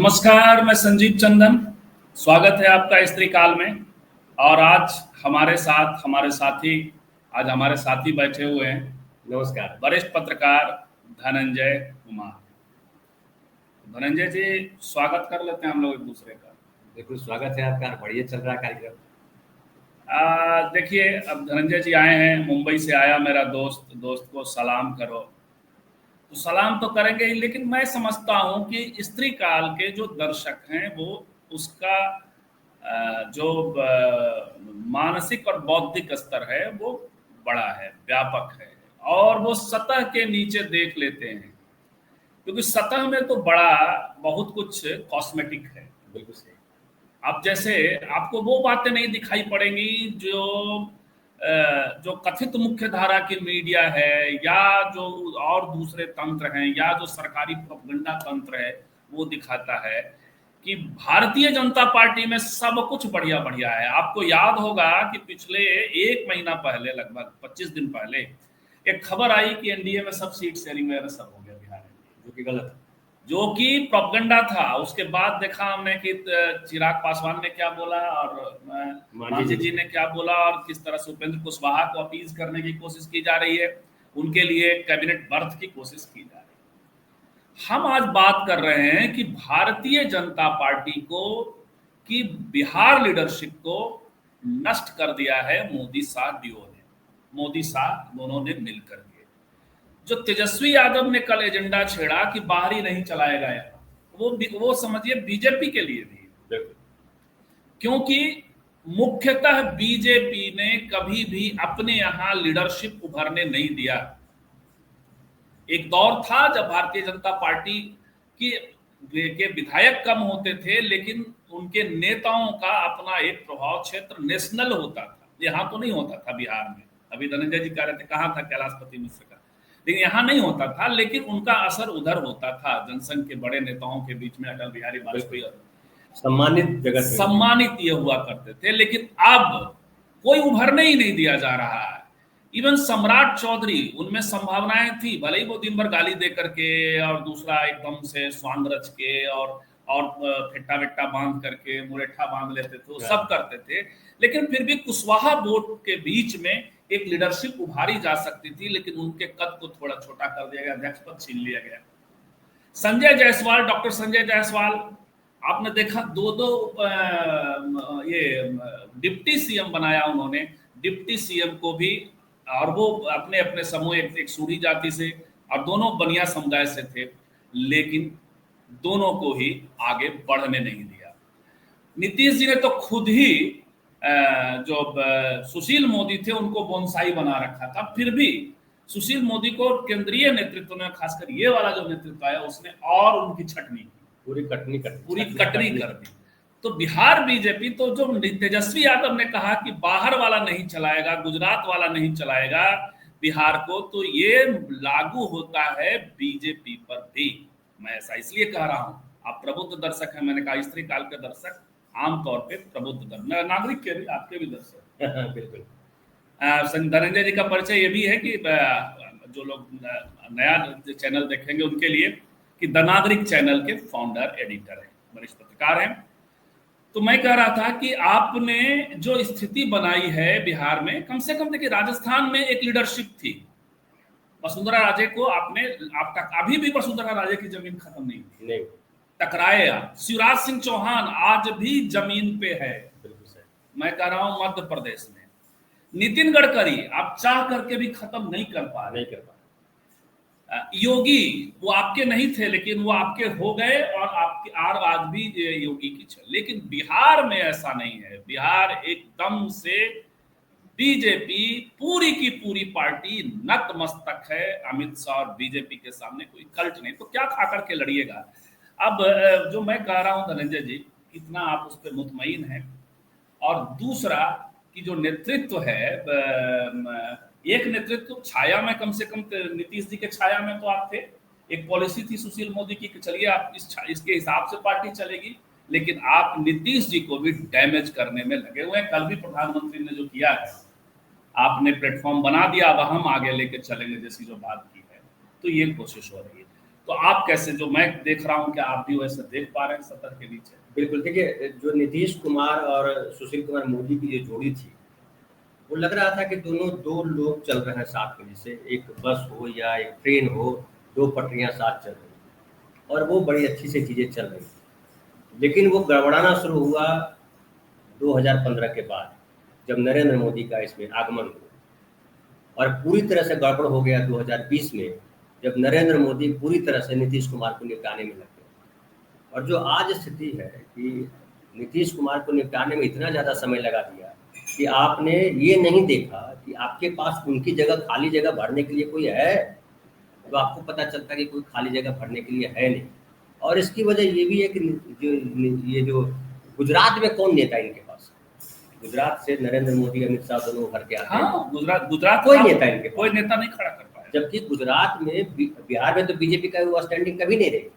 नमस्कार, मैं संजीव चंदन। स्वागत है आपका स्त्री काल में। और आज हमारे साथी बैठे हुए हैं। नमस्कार। वरिष्ठ पत्रकार धनंजय कुमार। धनंजय जी, स्वागत कर लेते हैं हम लोग एक दूसरे का। बिल्कुल स्वागत है आपका। बढ़िया चल रहा कार्यक्रम। देखिए, अब धनंजय जी आए हैं, मुंबई से आया मेरा दोस्त को सलाम करो, तो सलाम तो करेंगे ही, लेकिन मैं समझता हूं कि स्त्री काल के जो दर्शक हैं वो उसका जो मानसिक और बौद्धिक स्तर है वो बड़ा है, व्यापक है, और वो सतह के नीचे देख लेते हैं, क्योंकि सतह में तो बहुत कुछ कॉस्मेटिक है। बिल्कुल सही। अब जैसे आपको वो बातें नहीं दिखाई पड़ेंगी जो कथित मुख्य धारा की मीडिया है, या जो और दूसरे तंत्र हैं, या जो सरकारी प्रोपेगेंडा तंत्र है वो दिखाता है कि भारतीय जनता पार्टी में सब कुछ बढ़िया बढ़िया है। आपको याद होगा कि पिछले एक महीना पहले, लगभग 25 दिन पहले, एक खबर आई कि एनडीए में सब सीट शेयरिंग वगैरह सब हो गया बिहार में, जो कि गलत है, जो कि प्रोपेगेंडा था। उसके बाद देखा हमने कि चिराग पासवान ने क्या बोला और मांझी जी ने क्या बोला, और किस तरह से उपेंद्र कुशवाहा को अपीज करने की कोशिश की जा रही है, उनके लिए कैबिनेट बर्थ की कोशिश की जा रही है। हम आज बात कर रहे हैं कि भारतीय जनता पार्टी को की बिहार लीडरशिप को नष्ट कर दिया है मोदी शाह डुओ ने, मोदी शाह दोनों ने मिलकर के। जो तेजस्वी यादव ने कल एजेंडा छेड़ा कि बाहरी नहीं चलाएगा, वो समझिए बीजेपी के लिए भी, क्योंकि मुख्यतः बीजेपी ने कभी भी अपने यहां लीडरशिप उभरने नहीं दिया। एक दौर था जब भारतीय जनता पार्टी के विधायक कम होते थे, लेकिन उनके नेताओं का अपना एक प्रभाव क्षेत्र नेशनल होता था। यहाँ तो नहीं होता था बिहार में। अभी धनंजय जी कह रहे थे कहाँ था कैलाशपति मिश्र का, लेकिन यहाँ नहीं होता था, लेकिन उनका असर उधर होता था। जनसंघ के बड़े नेताओं के बीच में अटल बिहारी वाजपेयी सम्मानित ये हुआ करते थे, लेकिन अब कोई उभरने ही नहीं दिया जा रहा है। इवन सम्राट चौधरी, उनमें संभावनाएं थी, भले ही वो दिन भर गाली दे करके और दूसरा एकदम से स्वांग रच के और फेट्टा वेट्टा बांध करके मुरेठा बांध लेते थे, वो सब करते थे, लेकिन फिर भी कुशवाहा वोट के बीच में एक लीडरशिप उभारी जा सकती थी, लेकिन उनके कद को थोड़ा छोटा कर दिया गया, अध्यक्ष पद छीन लिया गया। संजय जायसवाल, डॉक्टर संजय जायसवाल, आपने देखा दो ये डिप्टी सीएम बनाया उन्होंने, डिप्टी सीएम को भी, और वो अपने अपने समूह एक सूढ़ी जाति से, और दोनों बनिया समुदाय से थे, लेकिन दोनों को ही आगे बढ़ने नहीं दिया। नीतीश जी ने तो खुद ही जो सुशील मोदी थे उनको बोनसाई बना रखा था, फिर भी सुशील मोदी को केंद्रीय नेतृत्व में, खासकर ये वाला जो नेतृत्व आया, उसने और उनकी छटनी, पूरी कटनी कर दी। तो बिहार बीजेपी तो जो तेजस्वी यादव ने कहा कि बाहर वाला नहीं चलाएगा, गुजरात वाला नहीं चलाएगा बिहार को, तो ये लागू होता है बीजेपी पर भी। मैं ऐसा इसलिए कह रहा हूं, आप प्रबुद्ध दर्शक हैं, मैंने कहा स्त्री काल के दर्शक आमतौर पे प्रबुद्ध नागरिक के भी, आपके भी दर्शक बिल्कुल। धनंजय जी का परिचय ये भी है कि जो लोग नया चैनल देखेंगे उनके लिए, कि द नागरिक चैनल के फाउंडर एडिटर हैं, वरिष्ठ पत्रकार हैं। तो मैं कह रहा था कि आपने जो स्थिति बनाई है बिहार में, कम से कम देखिए, राजस्थान में एक लीडरशिप थी, वसुंधरा राजे को आपका अभी भी वसुंधरा राजे की जमीन खत्म नहीं थी, टकराए आप। शिवराज सिंह चौहान आज भी जमीन पे है, मैं कह रहा हूं मध्य प्रदेश में। नितिन गडकरी आप चाह करके भी खत्म नहीं कर पा रहे। योगी, वो आपके नहीं थे, लेकिन वो आपके हो गए, और आपकी आज भी योगी की चल। लेकिन बिहार में ऐसा नहीं है। बिहार एकदम से बीजेपी पूरी की पूरी पार्टी नतमस्तक है अमित शाह और बीजेपी के सामने। कोई कल्ट नहीं, तो क्या खा करके लड़िएगा। अब जो मैं कह रहा हूं धनंजय जी, कितना आप उस पर मुतमईन हैं, और दूसरा कि जो नेतृत्व है, एक नेतृत्व छाया में, कम से कम नीतीश जी के छाया में तो आप थे। एक पॉलिसी थी सुशील मोदी की कि चलिए आप इसके हिसाब से पार्टी चलेगी, लेकिन आप नीतीश जी को भी डैमेज करने में लगे हुए हैं। कल भी प्रधानमंत्री ने जो किया है, आपने प्लेटफॉर्म बना दिया, अब हम आगे लेके चलेंगे जैसी जो बात की है, तो ये कोशिश हो रही है। तो आप कैसे, जो मैं देख रहा हूं कि आप भी वैसे देख पा रहे हैं सतर के नीचे? बिल्कुल, देखिए जो नीतीश कुमार और सुशील कुमार मोदी की जो जोड़ी थी, वो लग रहा था कि दोनों दो लोग चल रहे हैं साथ में, जैसे एक बस हो या एक ट्रेन हो, दो पटरियां साथ चल रही और वो बड़ी अच्छी से चीज़ें चल रही थी। लेकिन वो गड़बड़ाना शुरू हुआ 2015 के बाद, जब नरेंद्र मोदी का इसमें आगमन हुआ, और पूरी तरह से गड़बड़ हो गया 2020 में, जब नरेंद्र मोदी पूरी तरह से नीतीश कुमार को निपटाने में लग गए। और जो आज स्थिति है कि नीतीश कुमार को निपटाने में इतना ज़्यादा समय लगा दिया कि आपने ये नहीं देखा कि आपके पास उनकी जगह, खाली जगह भरने के लिए कोई है, तो आपको पता चलता कि कोई खाली जगह भरने के लिए है नहीं। और इसकी वजह ये भी है कि ये जो गुजरात में कौन नेता है इनके पास? गुजरात से नरेंद्र मोदी, अमित शाह दोनों भर के आते हैं। हाँ, गुजरात कोई नेता इनके पास, कोई नेता नहीं खड़ा कर पाया। जबकि गुजरात में, बिहार में तो बीजेपी का वो स्टैंडिंग कभी नहीं रही।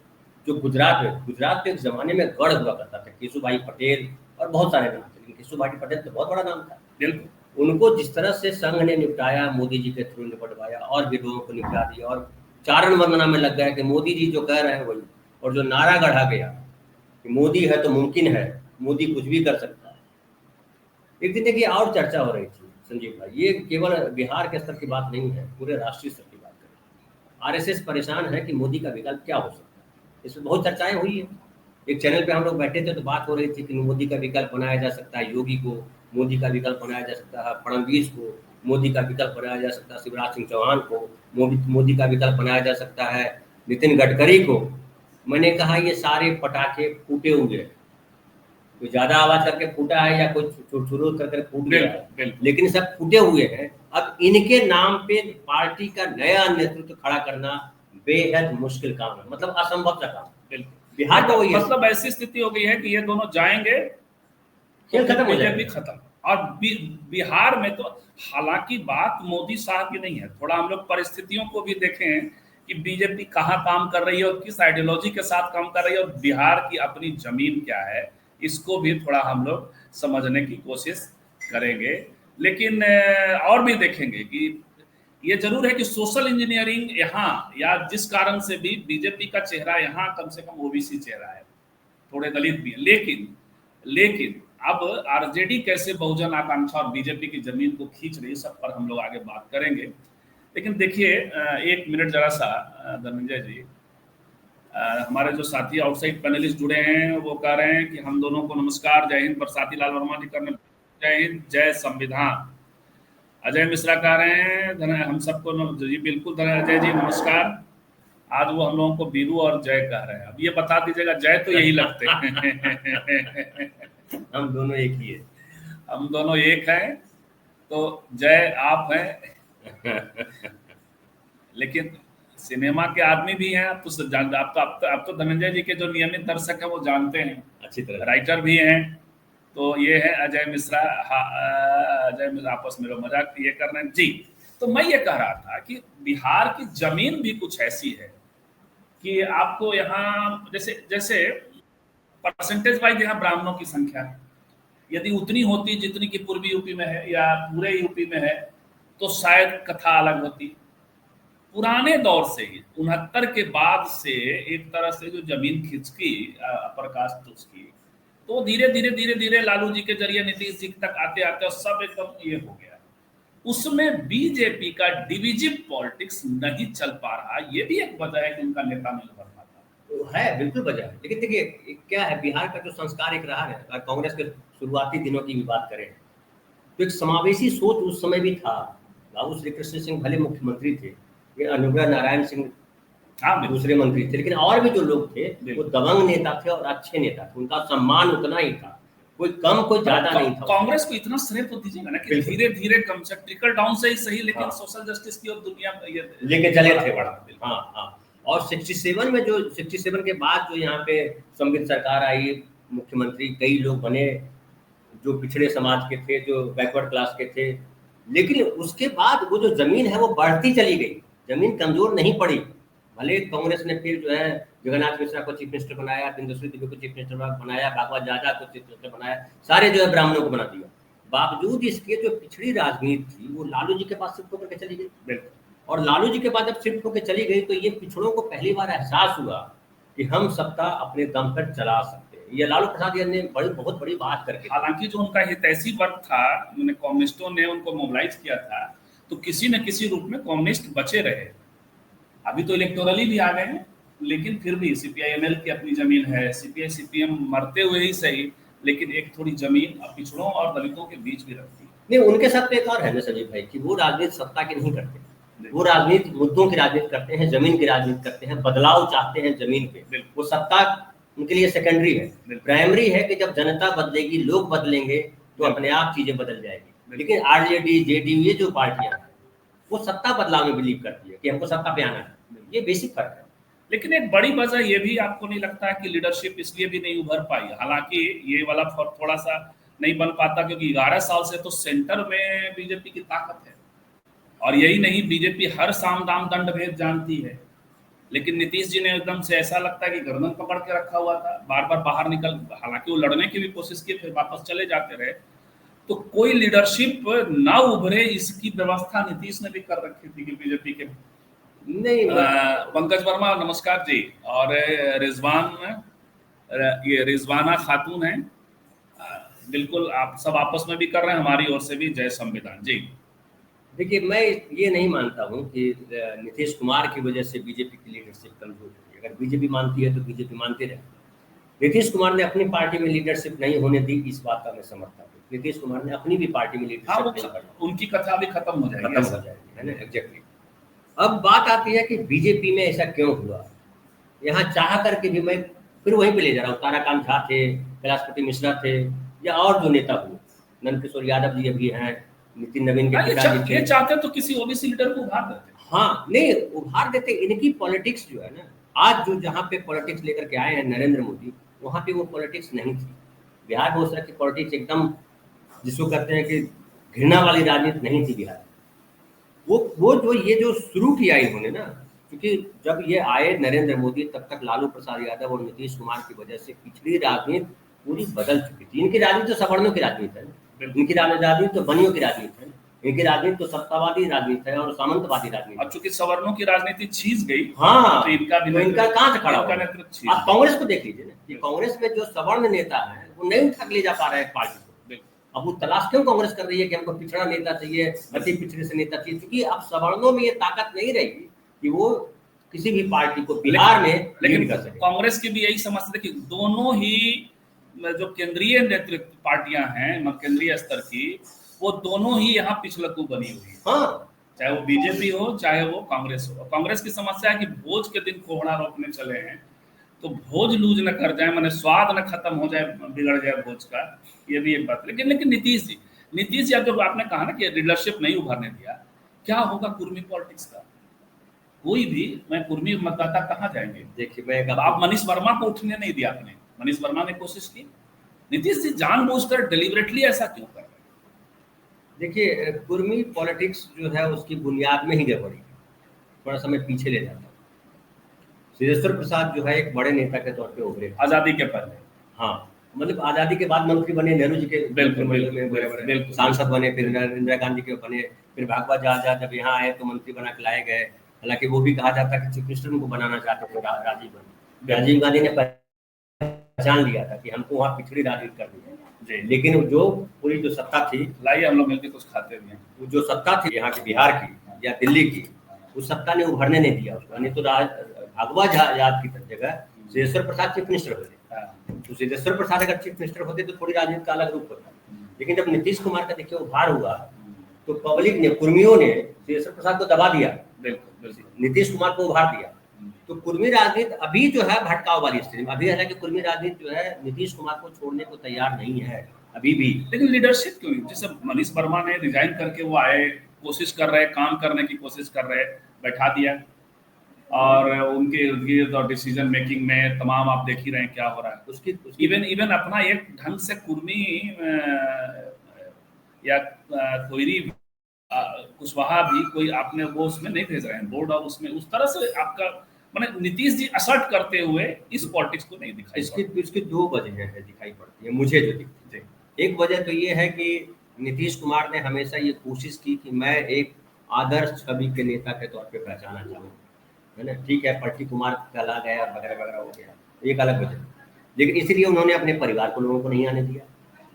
जो गुजरात के एक ज़माने में गढ़ हुआ करता था, केशुभाई पटेल और बहुत सारे नाम थे, लेकिन केशुभाई पटेल तो बहुत बड़ा नाम था। बिल्कुल, उनको जिस तरह से संघ ने निपटाया, मोदी जी के थ्रू निपटवाया, और भी लोगों को निपटा दिया, और चारण वंदना में लग गया कि मोदी जी जो कह रहे हैं वही, और जो नारा गढ़ा गया कि मोदी है तो मुमकिन है, मोदी कुछ भी कर सकता है। एक दिन देखिए और चर्चा हो रही थी संजीव भाई, ये केवल बिहार के स्तर की बात नहीं है, पूरे राष्ट्रीय स्तर की बात करें। आरएसएस परेशान है कि मोदी का विकल्प क्या हो सकता है, इसमें बहुत चर्चाएं हुई है। एक चैनल पे हम लोग बैठे थे तो बात हो रही थी कि मोदी का विकल्प बनाया जा सकता है योगी को, मोदी का विकल्प बनाया जा सकता है फडणवीस को, मोदी का विकल्प बनाया जा सकता है शिवराज सिंह चौहान को, मोदी का विकल्प बनाया जा सकता है नितिन गडकरी को। मैंने कहा ये सारे पटाखे फूटे हुए हैं, कोई ज्यादा आवाज करके फूटा है या कोई छुरछुर करके फूट गया है, लेकिन सब फूटे हुए हैं। अब इनके नाम पे पार्टी का नया नेतृत्व खड़ा करना बेहद मुश्किल काम है, मतलब असंभव सा काम। बिहार का वही मतलब ऐसी स्थिति हो गई है कि ये दोनों जाएंगे, खेल खत्म हो बीजेपी जाएगा। खत्म। और बिहार में तो हालांकि बात मोदी शाह की नहीं है, थोड़ा हम लोग परिस्थितियों को भी देखें कि बीजेपी कहाँ काम कर रही है और किस आइडियोलॉजी के साथ काम कर रही है, और बिहार की अपनी जमीन क्या है, इसको भी थोड़ा हम लोग समझने की कोशिश करेंगे। लेकिन और भी देखेंगे कि ये जरूर है कि सोशल इंजीनियरिंग यहाँ, या जिस कारण से भी बीजेपी का चेहरा यहाँ कम से कम ओबीसी चेहरा है, थोड़े दलित भी है, लेकिन अब आरजेडी कैसे बहुजन आकांक्षा और बीजेपी की जमीन को खींच रही है, सब पर हम लोग आगे बात करेंगे। लेकिन देखिए, एक मिनट जरा सा धनंजय जी, हमारे जो साथी आउटसाइड पैनलिस्ट जुड़े हैं वो कह रहे हैं कि हम दोनों को नमस्कार, जय हिंद। बरसाती लाल वर्मा जी करने जय हिंद, जय संविधान। अजय मिश्रा कह रहे हैं हम सबको जी बिल्कुल अजय जी नमस्कार। आज वो हम लोगों को बीरू और जय कह रहे हैं, अब ये बता दीजिएगा, जय तो यही लगते हैं। हम दोनों एक ही है, हम दोनों एक हैं, तो जय आप हैं। लेकिन सिनेमा के आदमी भी हैं, आप तो धनंजय जी के जो नियमित दर्शक हैं वो जानते हैं, अच्छी तरह राइटर भी हैं। तो ये है अजय मिश्रा। अजय मिश्रा आपस में लोग मजाक ये कर रहे हैं जी। तो मैं ये कह रहा था कि बिहार की जमीन भी कुछ ऐसी है कि आपको यहाँ जैसे जैसे परसेंटेज वाइज यहाँ ब्राह्मणों की संख्या है, यदि उतनी होती जितनी की पूर्वी यूपी में है या पूरे यूपी में है तो शायद कथा अलग होती। पुराने दौर से ही 69 के बाद से एक तरह से जो जमीन खिंचकी अपर कास्ट उसकी, तो धीरे धीरे लालू जी के जरिए नीतीश जी तक आते आते सब एकदम ये हो गया। उसमें बीजेपी का डिविजिव पॉलिटिक्स नहीं चल पा रहा, ये भी एक वजह है कि उनका नेता नहीं बन पाता है, बिल्कुल वजह है। लेकिन देखिए क्या है, बिहार का जो संस्कार एक रहा है, अगर कांग्रेस के शुरुआती दिनों की भी बात करें तो एक समावेशी सोच उस समय भी था। बाबू श्री कृष्ण सिंह भले मुख्यमंत्री थे, ये अनुग्रह नारायण सिंह दूसरे मंत्री थे, लेकिन और भी जो लोग थे वो दबंग नेता थे और अच्छे नेता थे, उनका सम्मान उतना ही था, कोई कम कोई ज्यादा नहीं था। कांग्रेस को इतना श्रेय तो दीजिएगा ना कि धीरे धीरे कम से ट्रिकल डाउन से ही सही, लेकिन सोशल जस्टिस की और दुनिया ये लेके चले थे बड़ा। हाँ हाँ। और 67 में जो 67 के बाद जो यहाँ पे संवित सरकार आई, मुख्यमंत्री कई लोग बने जो पिछड़े समाज के थे, जो बैकवर्ड क्लास के थे, लेकिन उसके बाद वो जो जमीन है वो बढ़ती चली गई, जमीन कमजोर नहीं पड़ी। भले कांग्रेस ने फिर जो है जगन्नाथ मिश्रा को चीफ मिनिस्टर बनाया, बिंदुश्री देवी को चीफ मिनिस्टर बनाया, बागवा जाजा को चीफ मिनिस्टर बनाया, सारे जो है ब्राह्मणों को बना दिया। बावजूद इसके जो पिछड़ी राजनीति थी वो लालू जी के पास शिफ्ट होकर के चली गई। और लालू जी के बाद जब शिफ्ट होकर चली गई तो ये पिछड़ों को पहली बार एहसास हुआ कि हम सत्ता अपने दम पर चला सकते हैं। ये लालू प्रसाद यादव ने बहुत बड़ी बात करके, हालांकि जो उनका हितैषी वर्ग था, उन्होंने कम्युनिस्टों ने उनको मोबिलाइज किया था, तो किसी न किसी रूप में कम्युनिस्ट बचे रहे। अभी तो इलेक्टोरली भी आ गए हैं, लेकिन फिर भी सीपीआई-एमएल की अपनी जमीन है, सीपीआई सीपीएम मरते हुए ही सही, लेकिन एक थोड़ी जमीन पिछड़ों और दलितों के बीच भी रखती है। नहीं, उनके साथ तो एक और है ना संजीव भाई, कि वो राजनीति सत्ता की नहीं करते, वो राजनीति मुद्दों की राजनीति करते हैं, जमीन की राजनीति करते हैं, बदलाव चाहते हैं जमीन पे। वो सत्ता उनके लिए सेकेंडरी है, प्राइमरी है कि जब जनता बदलेगी, लोग बदलेंगे तो अपने आप चीजें बदल जाएगी। लेकिन आरजेडी, जेडीयू, ये जो पार्टियां हैं वो सत्ता बदलाव में बिलीव करती है कि हमको सत्ता पे आना है। ये बेसिक फर्क है। लेकिन एक बड़ी वजह ये भी आपको नहीं लगता है कि लीडरशिप इसलिए भी नहीं उभर पाई? हालांकि ये वाला थोड़ा सा नहीं बन पाता क्योंकि 11 साल से तो सेंटर में बीजेपी की ताकत है, और यही नहीं, बीजेपी हर साम दाम दंड भेद जानती है। लेकिन नीतीश जी ने एकदम से ऐसा लगता है कि गर्दन पकड़ के रखा हुआ था, बार बार बाहर निकल, हालांकि वो लड़ने की भी कोशिश की, फिर वापस चले जाते रहे। तो कोई लीडरशिप ना उभरे इसकी व्यवस्था नीतीश ने भी कर रखी थी कि बीजेपी के नहीं, पंकज वर्मा नमस्कार जी, और ये रिजवाना खातून है, बिल्कुल आप सब आपस में भी कर रहे हैं, हमारी ओर से भी जय संविधान जी। देखिए, मैं ये नहीं मानता हूँ कि नीतीश कुमार की वजह से बीजेपी की लीडरशिप कमजोर हुई। अगर बीजेपी मानती है तो बीजेपी मानती रहे। नीतीश कुमार ने अपनी पार्टी में लीडरशिप नहीं होने दी, इस बात का मैं समर्थन हूँ। नीतीश कुमार ने अपनी भी पार्टी में लीडरशिप नहीं कर, उनकी कथा भी खत्म हो जाएगी, है ना, एग्जैक्टली। अब बात आती है कि बीजेपी में ऐसा क्यों हुआ। यहाँ चाह करके भी मैं फिर वहीं पे ले जा रहा हूँ। ताराकांत झा थे, कैलाशपति मिश्रा थे, या और जो नेता हुए, नंदकिशोर यादव जी अभी हैं, नितिन नवीन के पिताजी ये चाहते तो किसी ओबीसी लीडर को उभार देते। हाँ, नहीं उभार देते। इनकी पॉलिटिक्स जो है ना, आज जो जहाँ पे पॉलिटिक्स लेकर के आए हैं नरेंद्र मोदी, वहाँ पे वो पॉलिटिक्स नहीं थी। बिहार में उस तरह की पॉलिटिक्स एकदम जिसको कहते हैं कि घृणा वाली राजनीति नहीं थी बिहार। वो जो ये जो शुरू किया इन्होंने ना, क्योंकि जब ये आए नरेंद्र मोदी, तब तक लालू प्रसाद यादव और नीतीश कुमार की वजह से पिछड़ी राजनीति पूरी बदल चुकी थी। इनकी राजनीति तो सवर्णों की राजनीति है, इनकी राजनीति तो बनियों की राजनीति है, इनकी राजनीति तो सत्तावादी राजनीति है और सामंतवादी राजनीति। अब चूंकि सवर्णों की राजनीति छीज गई, हाँ, तो इनका कहाँ से खड़ा होगा? आप कांग्रेस को देख लीजिए ना, कि कांग्रेस में जो सवर्ण नेता है वो नहीं उठा ले जा पा रहे हैं पार्टी को। अब वो तलाश क्यों कांग्रेस कर रही है कि हमको पिछड़ा नेता चाहिए, अति पिछड़े से नेता चाहिए, क्योंकि अब सवर्णों में ये ताकत नहीं रहेगी कि वो किसी भी पार्टी को बिहार में लीड कर सके। कांग्रेस की भी यही समझते थे कि दोनों ही जो केंद्रीय नेतृत्व पार्टियां हैं, केंद्रीय स्तर की, वो दोनों ही यहाँ पिछलकू बनी हुई है। हाँ, चाहे वो बीजेपी हो चाहे वो कांग्रेस हो। कांग्रेस की समस्या है कि भोज के दिन कोहड़ा रोकने चले हैं, तो भोज लूज न कर जाए, माने स्वाद न खत्म हो जाए, बिगड़ जाए भोज का, ये भी एक बात। लेकिन नीतीश जी जब आपने कहा ना कि लीडरशिप नहीं उभरने दिया, क्या होगा कुर्मी पॉलिटिक्स का? कोई भी, मैं कुर्मी मतदाता कहाँ जाएंगे? देखिए, मैं आप मनीष वर्मा को उठने नहीं दिया आपने, मनीष वर्मा ने कोशिश की, नीतीश जी जानबूझकर डिलिबरेटली ऐसा क्यों कर रहे हैं? देखिए, कुर्मी पॉलिटिक्स जो है उसकी बुनियाद में ही गड़बड़ी, थोड़ा समय पीछे ले जाता है। सिद्धेश्वर प्रसाद जो है एक बड़े नेता के तौर पे उभरे आजादी के पहले, हाँ, मतलब आजादी के बाद मंत्री बने, नेहरू जी के बिल्कुल सांसद बने, फिर इंदिरा गांधी के बने, फिर भागवत जहाजा जब यहाँ आए तो मंत्री बना के लाए गए। हालांकि वो भी कहा जाता है कि चीफ मिनिस्टर उनको बनाना चाहते थे राजीव गांधी ने पहचान लिया था कि हमको वहाँ पिछड़ी राजनीति करनी है। लेकिन जो पूरी जो सत्ता थी, लाइए हम लोग मिलकर कुछ खाते भी हैं, वो जो सत्ता थी यहाँ की, बिहार की या दिल्ली की, उस सत्ता ने उभरने नहीं दिया उसको। नहीं तो भागवत जहाज की जगह सिद्धेश्वर प्रसाद चीफ मिनिस्टर होते, तो सिद्धेश्वर प्रसाद अगर चीफ मिनिस्टर होते तो थोड़ी राजनीति का अलग रूप होता। लेकिन जब नीतीश कुमार का देखिए उभार हुआ, तो पब्लिक ने, कुर्मियों ने सिद्धेश्वर प्रसाद को दबा दिया, नीतीश कुमार को उभार दिया। तो कुर्मी राजनीति अभी जो है भटकाव वाली स्थिति में, अभी हालांकि कुर्मी राजनीति जो है नीतीश कुमार को छोड़ने को तैयार नहीं है अभी भी। लेकिन लीडरशिप क्यों नहीं? जैसे मनीष वर्मा ने रिजाइन करके वो आए, कोशिश कर रहे, काम करने की कोशिश कर रहे, बैठा दिया, और उनके इर्द गिर्द और डिसीजन मेकिंग में तमाम आप देख ही रहे हैं क्या हो रहा है। उसकी इवन अपना एक ढंग से कुर्मी या कोयरी कुशवाहा भी कोई आपने वो उसमें नहीं भेज रहे हैं बोर्ड, और उसमें उस तरह से आपका मैंने नीतीश जी असर्ट करते हुए इस पॉलिटिक्स को नहीं दिखाई। इसकी दो वजह है दिखाई पड़ती है मुझे जो दिखती है। एक वजह तो ये है कि नीतीश कुमार ने हमेशा ये कोशिश की कि मैं एक आदर्श छवि के नेता के तौर पे पहचाना चाहूँ, है ना। ठीक है, पट्टी कुमार कहला गया वगैरह वगैरह हो गया, एक अलग वजह, लेकिन इसीलिए उन्होंने अपने परिवार को लोगों को नहीं आने दिया।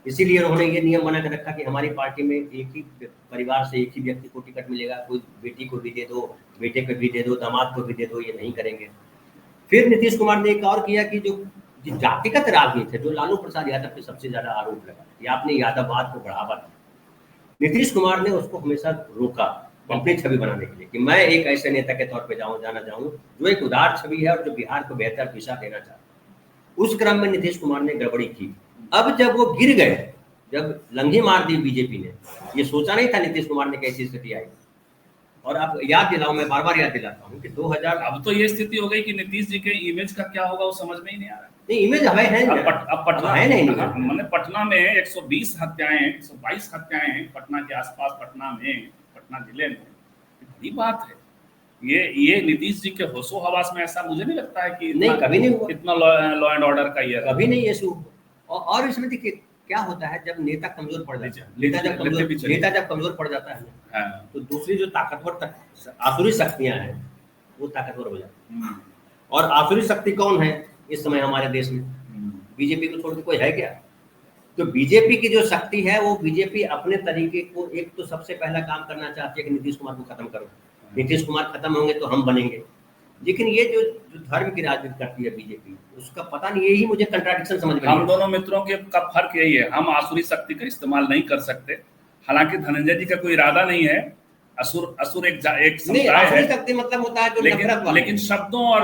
इसीलिए उन्होंने ये नियम बना कर रखा कि हमारी पार्टी में एक ही परिवार से एक ही व्यक्ति को टिकट मिलेगा, कोई बेटी को भी दे दो, बेटे को भी दे दो, दामाद को भी दे दो, ये नहीं करेंगे। फिर नीतीश कुमार ने एक और किया कि जो जातिगत राजनीति है, जो लालू प्रसाद यादव पे सबसे ज्यादा आरोप लगा कि आपने यादववाद को बढ़ावा दिया, नीतीश कुमार ने उसको हमेशा रोका अपनी छवि बनाने के लिए कि मैं एक ऐसे नेता के तौर पे जाना चाहूँ जो एक उदार छवि है और जो बिहार को बेहतर दिशा देना चाहता है। उस क्रम में नीतीश कुमार ने गड़बड़ी की। अब जब वो गिर गए, जब लंघी मार दी बीजेपी ने, ये सोचा नहीं था नीतीश कुमार ने कैसी स्थिति आई। और आप याद दिलाऊं, मैं बार बार याद दिलाता हूँ कि 2000 अब तो ये स्थिति हो गई कि नीतीश जी के इमेज का क्या होगा वो समझ में ही नहीं आ रहा। नहीं, इमेज हमें है अब पटना है नहीं, मैंने पटना में 120 हत्याएं, 122 हत्याएं पटना के आसपास, पटना जिले में, बड़ी बात है। ये नीतीश जी के होशो हवास में ऐसा मुझे नहीं लगता है कि नहीं, कभी नहीं हुआ इतना लॉ एंड ऑर्डर का ये कभी नहीं इशू। और इसमें देखिए क्या होता है, जब नेता कमजोर पड़ जाता है, नेता जब कमजोर पड़ जाता है ना, तो दूसरी जो ताकतवर आसुरी शक्तियां हैं वो ताकतवर हो जाती है। और आसुरी शक्ति कौन है इस समय हमारे देश में? बीजेपी को छोड़ के कोई है क्या? तो बीजेपी की जो शक्ति है वो बीजेपी अपने तरीके को, एक तो सबसे पहला काम करना चाहती है कि नीतीश कुमार को खत्म करो। नीतीश कुमार खत्म होंगे तो हम बनेंगे। लेकिन ये जो धर्म की राजनीति करती है बीजेपी, उसका पता नहीं, यही मुझे कंट्राडिक्शन समझ में। हम दोनों मित्रों के का फर्क यही है, हम आसुरी शक्ति का इस्तेमाल नहीं कर सकते। हालांकि धनंजय जी का कोई इरादा नहीं है। असुर एक समुदाय है, शक्ति मतलब होता है जो लेकिन शब्दों और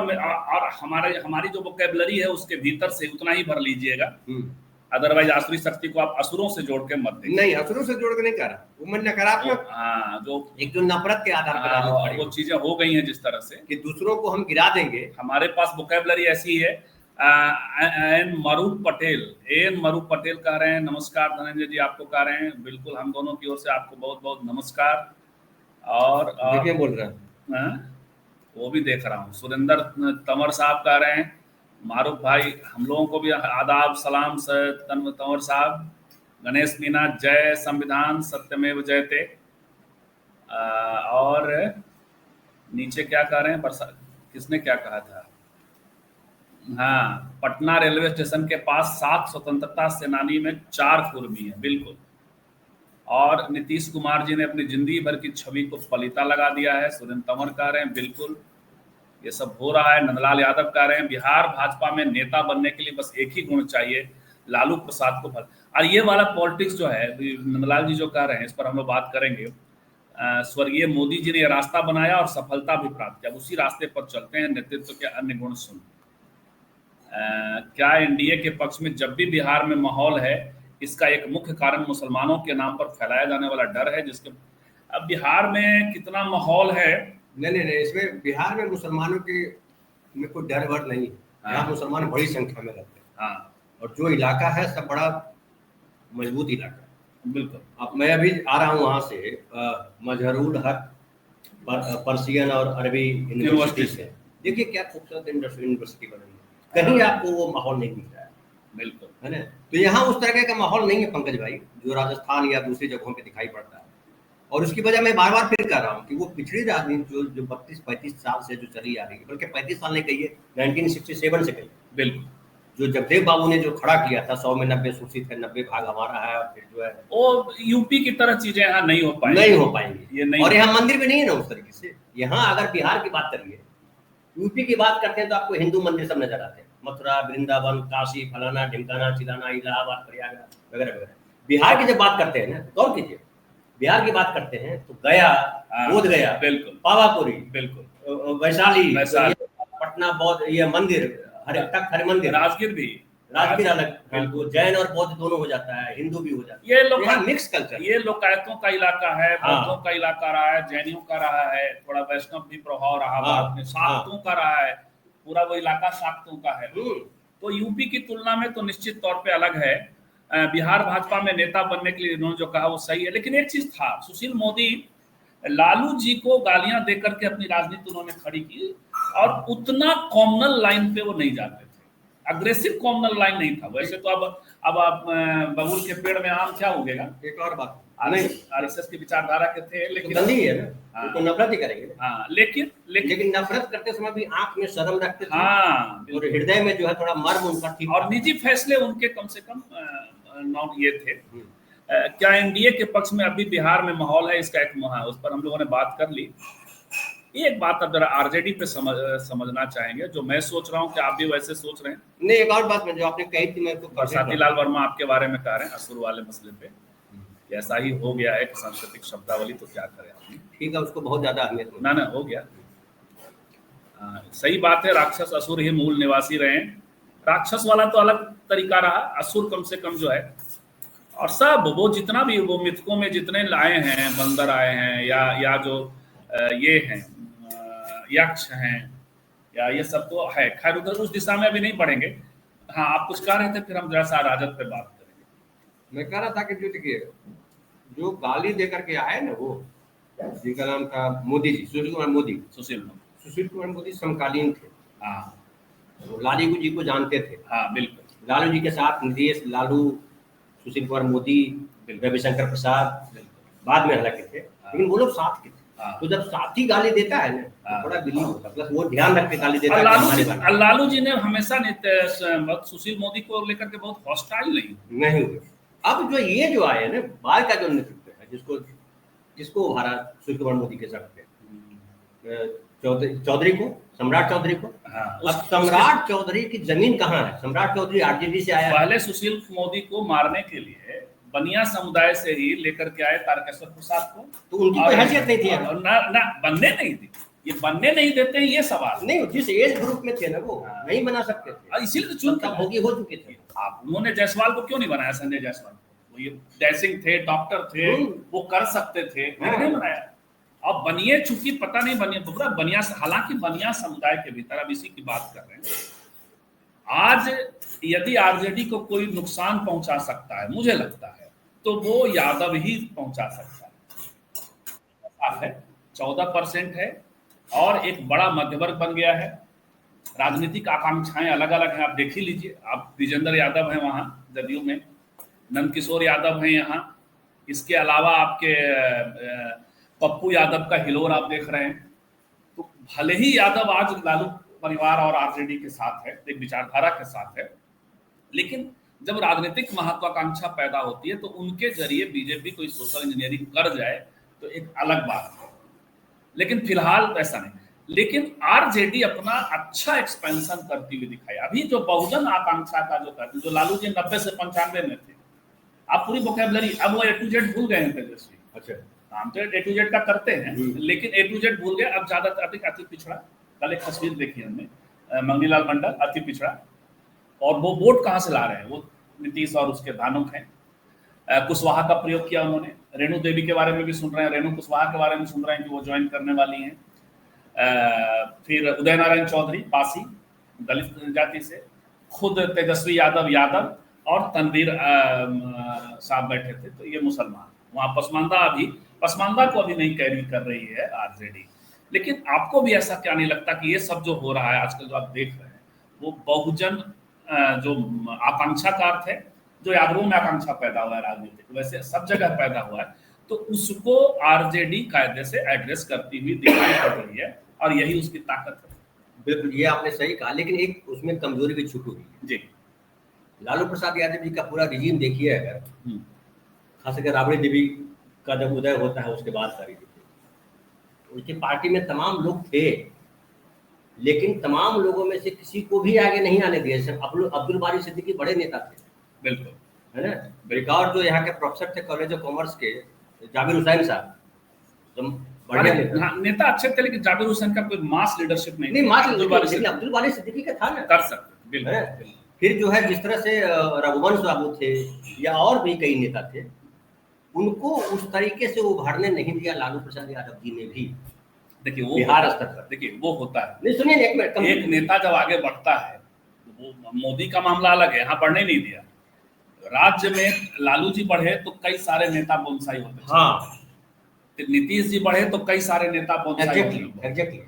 हमारी जो वोकैबुलरी है उसके भीतर से उतना ही भर लीजिएगा। अदरवाइज आसुरी शक्ति को आप असुरों से जोड़ के मत देखिए। नहीं, असुरों से जोड़ के नहीं कर रहा, वो मैं नकारात्मक, जो नफरत के आधार पर वो चीजें हो गई हैं जिस तरह से कि दूसरों को हम गिरा देंगे। हमारे पास वोकैबुलरी ऐसी है। एन मरूप पटेल कह रहे हैं नमस्कार धनंजय जी, आपको कह रहे हैं बिल्कुल हम दोनों की ओर से आपको बहुत बहुत नमस्कार। और बोल रहे हैं वो भी देख रहा हूँ। सुरेंद्र तंवर साहब कह रहे हैं मारूफ भाई हम लोगों को भी आदाब सलाम तंवर साहब। गणेश मीना जय संविधान सत्यमेव जयते। और नीचे क्या कह रहे हैं, किसने क्या कहा था? हाँ, पटना रेलवे स्टेशन के पास 7 स्वतंत्रता सेनानी में 4 कुर्मी है, बिल्कुल। और नीतीश कुमार जी ने अपनी जिंदगी भर की छवि को पलीता लगा दिया है। सुरेंद्र तंवर कह रहे हैं बिल्कुल ये सब हो रहा है। नंदलाल यादव कह रहे हैं बिहार भाजपा में नेता बनने के लिए बस एक ही गुण चाहिए, लालू प्रसाद को भर। और ये वाला पॉलिटिक्स जो है नंदलाल जी जो कह रहे हैं, इस पर हम लोग बात करेंगे। स्वर्गीय मोदी जी ने यह रास्ता बनाया और सफलता भी प्राप्त किया, उसी रास्ते पर चलते हैं। नेतृत्व के अन्य गुण सुन। क्या एनडीए के पक्ष में जब भी बिहार में माहौल है, इसका एक मुख्य कारण मुसलमानों के नाम पर फैलाया जाने वाला डर है, जिसके अब बिहार में कितना माहौल है? नहीं, इसमें बिहार में मुसलमानों के में कोई डर वर नहीं है। यहाँ मुसलमान बड़ी संख्या में रहते हैं। और जो इलाका है सब बड़ा मजबूत इलाका है। बिल्कुल। अब मैं अभी आ रहा हूँ वहाँ से मजहरूल हक पर्सियन और अरबी यूनिवर्सिटी से। देखिए क्या खूबसूरत यूनिवर्सिटी बनी है, कहीं आपको वो माहौल नहीं दिख रहा है। बिल्कुल, है ना। तो यहाँ उस तरह का माहौल नहीं है पंकज भाई, जो राजस्थान या दूसरी जगहों पे दिखाई पड़ता है। और उसकी वजह मैं बार बार फिर कह रहा हूँ कि वो पिछड़ी राजनीति जो 32-35 साल से जो चली आ रही है, बल्कि 35 साल नहीं कहिए, 1967 से कहिए। बिल्कुल। जो जगदेव बाबू ने जो खड़ा किया था 100 में 90 सूचित है, 90 भाग हमारा है, और फिर जो है वो यूपी की तरह चीजें यहाँ नहीं हो पाएंगी। ये नहीं। और यहाँ मंदिर भी नहीं है ना उस तरीके से। यहाँ अगर बिहार की बात करिए, यूपी की बात करते हैं तो आपको हिंदू मंदिर सब नजर आते हैं, मथुरा, वृंदावन, काशी, फलाना ढिमकाना, चिलाना, इलाहाबाद, प्रयागराज वगैरह वगैरह। बिहार की जब बात करते हैं ना, गौर कीजिए, बिहार की बात करते हैं तो गया, बोध गया, बिल्कुल, पावापुरी, बिल्कुल, वैशाली, पटना, बौद्ध, ये मंदिर, हर मंदिर, राजगीर अलग, बिल्कुल, जैन और बौद्ध दोनों हो जाता है, हिंदू भी हो जाता है। ये मिक्स कल्चर, ये लोकायतों का इलाका है, बौद्धों का इलाका रहा है, जैनियों का रहा है, थोड़ा वैष्णव भी प्रभाव रहा बाद में, शाक्तों का रहा है, पूरा वो इलाका शाक्तों का है। तो यूपी की तुलना में तो निश्चित तौर पे अलग है। बिहार भाजपा में नेता बनने के लिए इन्होंने जो कहा वो सही है, लेकिन एक चीज था, सुशील मोदी लालू जी को गालियां देकर के अपनी राजनीति उन्होंने खड़ी की, और उतना कॉमनल लाइन पे वो नहीं जाते थे। अग्रेसिव कॉमनल लाइन नहीं था। वैसे तो अब आप बबूल के पेड़ में आम क्या उगेगा। एक और बात, आरएसएस की विचारधारा के थे, लेकिन तो गंदी है ना, तो नफरत ही करेंगे। हाँ, लेकिन नफरत करते समय भी आंख में शर्म रखते थे। हाँ, और हृदय में जो है थोड़ा मर्म उनका ठीक, और निजी फैसले उनके कम से कम नॉन ये थे। क्या एनडीए के पक्ष में अभी बिहार में माहौल है, इसका एक उस पर हम लोगों ने बात कर ली। एक बात अब जरा आरजेडी पे समझना चाहेंगे, जो मैं सोच रहा हूँ कि आप भी वैसे सोच रहे हैं। नहीं, एक और बात में जो आपने कही थी, मैं तो बरसाती लाल वर्मा आपके बारे में कह रहे हैं असुर वाले मसले पे, ऐसा ही हो गया है कि सांस्कृतिक शब्दावली, तो क्या करें आपने। ठीक है, उसको बहुत ज्यादा अहमियत ना हो गया। सही बात है, राक्षस असुर ही मूल निवासी रहे। राक्षस वाला तो अलग तरीका रहा, असुर कम से कम जो है, और सब वो जितना भी वो मिथकों में जितने लाए हैं, बंदर आए हैं या जो ये हैं यक्ष हैं, या ये सब तो है। खैर उधर उस दिशा में अभी नहीं बढ़ेंगे। हाँ, आप कुछ कह रहे थे, फिर हम जैसा राजद पे बात करेंगे। मैं कह रहा था कि जो देखिए, जो गाली दे करके आए ना, वो जिनका नाम था मोदी जी, सुशील कुमार मोदी समकालीन थे। हाँ, लालू जी को जानते थे। हाँ बिल्कुल। लालू जी के साथ नीतीश, लालू, सुशील कुमार मोदी, रविशंकर प्रसाद बाद में हालांकि थे, लेकिन वो लोग साथ के थे। तो जब साथी गाली देता है ना, तो बड़ा बिलीव होता है, प्लस वो ध्यान रख के गाली देता है। लालू जी ने हमेशा सुशील मोदी को लेकर के बहुत हॉस्टाइल नहीं हुए। अब जो ये जो आए ना, बाद का जो नेतृत्व है, जिसको उभारा सुशील कुमार मोदी के साथ चौधरी को, सम्राट चौधरी को। अब सम्राट चौधरी की जमीन कहाँ है? सम्राट चौधरी आरजेडी से आया। पहले सुशील मोदी को मारने के लिए बनिया समुदाय से ही लेकर के आए तारकेश्वर प्रसाद को, तो उनकी कोई हैसियत नहीं थी ना बनने नहीं दी। ये बनने नहीं देते हैं, ये सवाल नहीं, जिस एज ग्रुप में थे ना, वो नहीं बना सकते थे, इसीलिए तो चुनकर हो चुके थे। आप उन्होंने जायसवाल को क्यों नहीं बनाया? संजय जायसवाल वो ये डैशिंग थे, डॉक्टर थे, वो कर सकते थे, नहीं बनाया। अब बनिए, चूंकि पता नहीं बनिया, हालांकि बनिया समुदाय के भीतर, अब इसी की बात कर रहे हैं, आज यदि आरजेडी को कोई नुकसान पहुंचा सकता है, मुझे लगता है, तो वो यादव ही पहुंचा सकता है। 14% है और एक बड़ा मध्यवर्ग बन गया है। राजनीतिक आकांक्षाएं अलग अलग हैं, आप देख ही लीजिए। आप विजेंद्र यादव हैं वहां जदयू में, नंदकिशोर यादव हैं यहाँ, इसके अलावा आपके पप्पू यादव का हिलोर आप देख रहे हैं। तो भले ही यादव आज लालू परिवार और आरजेडी के साथ है, एक विचारधारा के साथ है, लेकिन जब राजनीतिक महत्वाकांक्षा पैदा होती है तो उनके जरिए बीजेपी कोई सोशल इंजीनियरिंग कर जाए तो एक अलग बात है, लेकिन फिलहाल ऐसा नहीं। लेकिन आरजेडी अपना अच्छा एक्सपेंशन करती हुई दिखाई। अभी जो बहुजन आकांक्षा का जो करती, जो लालू जी 90 से 95 में थे, आप पूरी वोकैबुलरी, अब वो A to Z भूल गए हैं तेजस्वी। अच्छा, काम तो A to Z का करते हैं, लेकिन A to Z भूल गए। अब ज्यादा अति पिछड़ा, कल एक तस्वीर देखी हमने, मंगनीलाल मंडल अति पिछड़ा, और वो वोट कहाँ से ला रहे हैं? वो नीतीश और उसके भानुक हैं। कुशवाहा का प्रयोग किया उन्होंने। रेणु देवी के बारे में भी सुन रहे हैं, रेणु कुशवाहा के बारे में सुन रहे हैं कि वो ज्वाइन करने वाली हैं। फिर उदय नारायण चौधरी पासी, दलित जाति से, खुद तेजस्वी यादव और तनवीर साहब बैठे थे, तो ये मुसलमान। वहाँ पसमानदा को अभी नहीं कैरी कर रही है आरजेडी। लेकिन आपको भी ऐसा क्या नहीं लगता कि ये सब जो हो रहा है आजकल, जो आप देख रहे हैं, वो बहुजन जो आकांक्षा का अर्थ है, जो यादवों में आकांक्षा पैदा हुआ है राजनीतिक, वैसे सब जगह पैदा हुआ है, तो उसको आरजेडी कायदे से एड्रेस करती हुई दिखाई पड़ रही है, और यही उसकी ताकत है। बिल्कुल, ये आपने सही कहा, लेकिन एक उसमें कमजोरी भी छुपी हुई है जी। लालू प्रसाद यादव जी का पूरा रिजीम देखिए, अगर खासकर राबड़ी देवी का जब उदय होता है उसके बाद सारी उनकी पार्टी में तमाम लोग थे, लेकिन तमाम लोगों में से किसी को भी आगे नहीं आने दिया। अब्दुल बारी सिद्दीकी बड़े नेता थे, बिल्कुल, है ना। और जो यहाँ के प्रोफेसर थे कॉलेज ऑफ कॉमर्स के, जाबिर हुसैन साहब, बड़े नेता अच्छे थे, लेकिन जाबिर हुसैन का कोई मास लीडरशिप नहीं। अब्दुल बारी सिद्दीकी का था ना, कर सकते, बिल्कुल। फिर जो है जिस तरह से रघुवंश बाबू थे या और भी कई नेता थे, उनको उस तरीके से उभारने नहीं दिया लालू प्रसाद यादव जी ने भी। देखिए वो बिहार स्तर पर, देखिए वो होता है। नहीं सुनिए एक मिनट, एक नेता जब आगे बढ़ता है, वो मोदी का मामला अलग है, यहाँ बढ़ने नहीं दिया। राज्य में लालू जी बढ़े तो कई सारे नेता बोनसाई होते, हाँ, नीतीश जी बढ़े तो कई सारे नेता बोनसाई होते। एग्जैक्टली।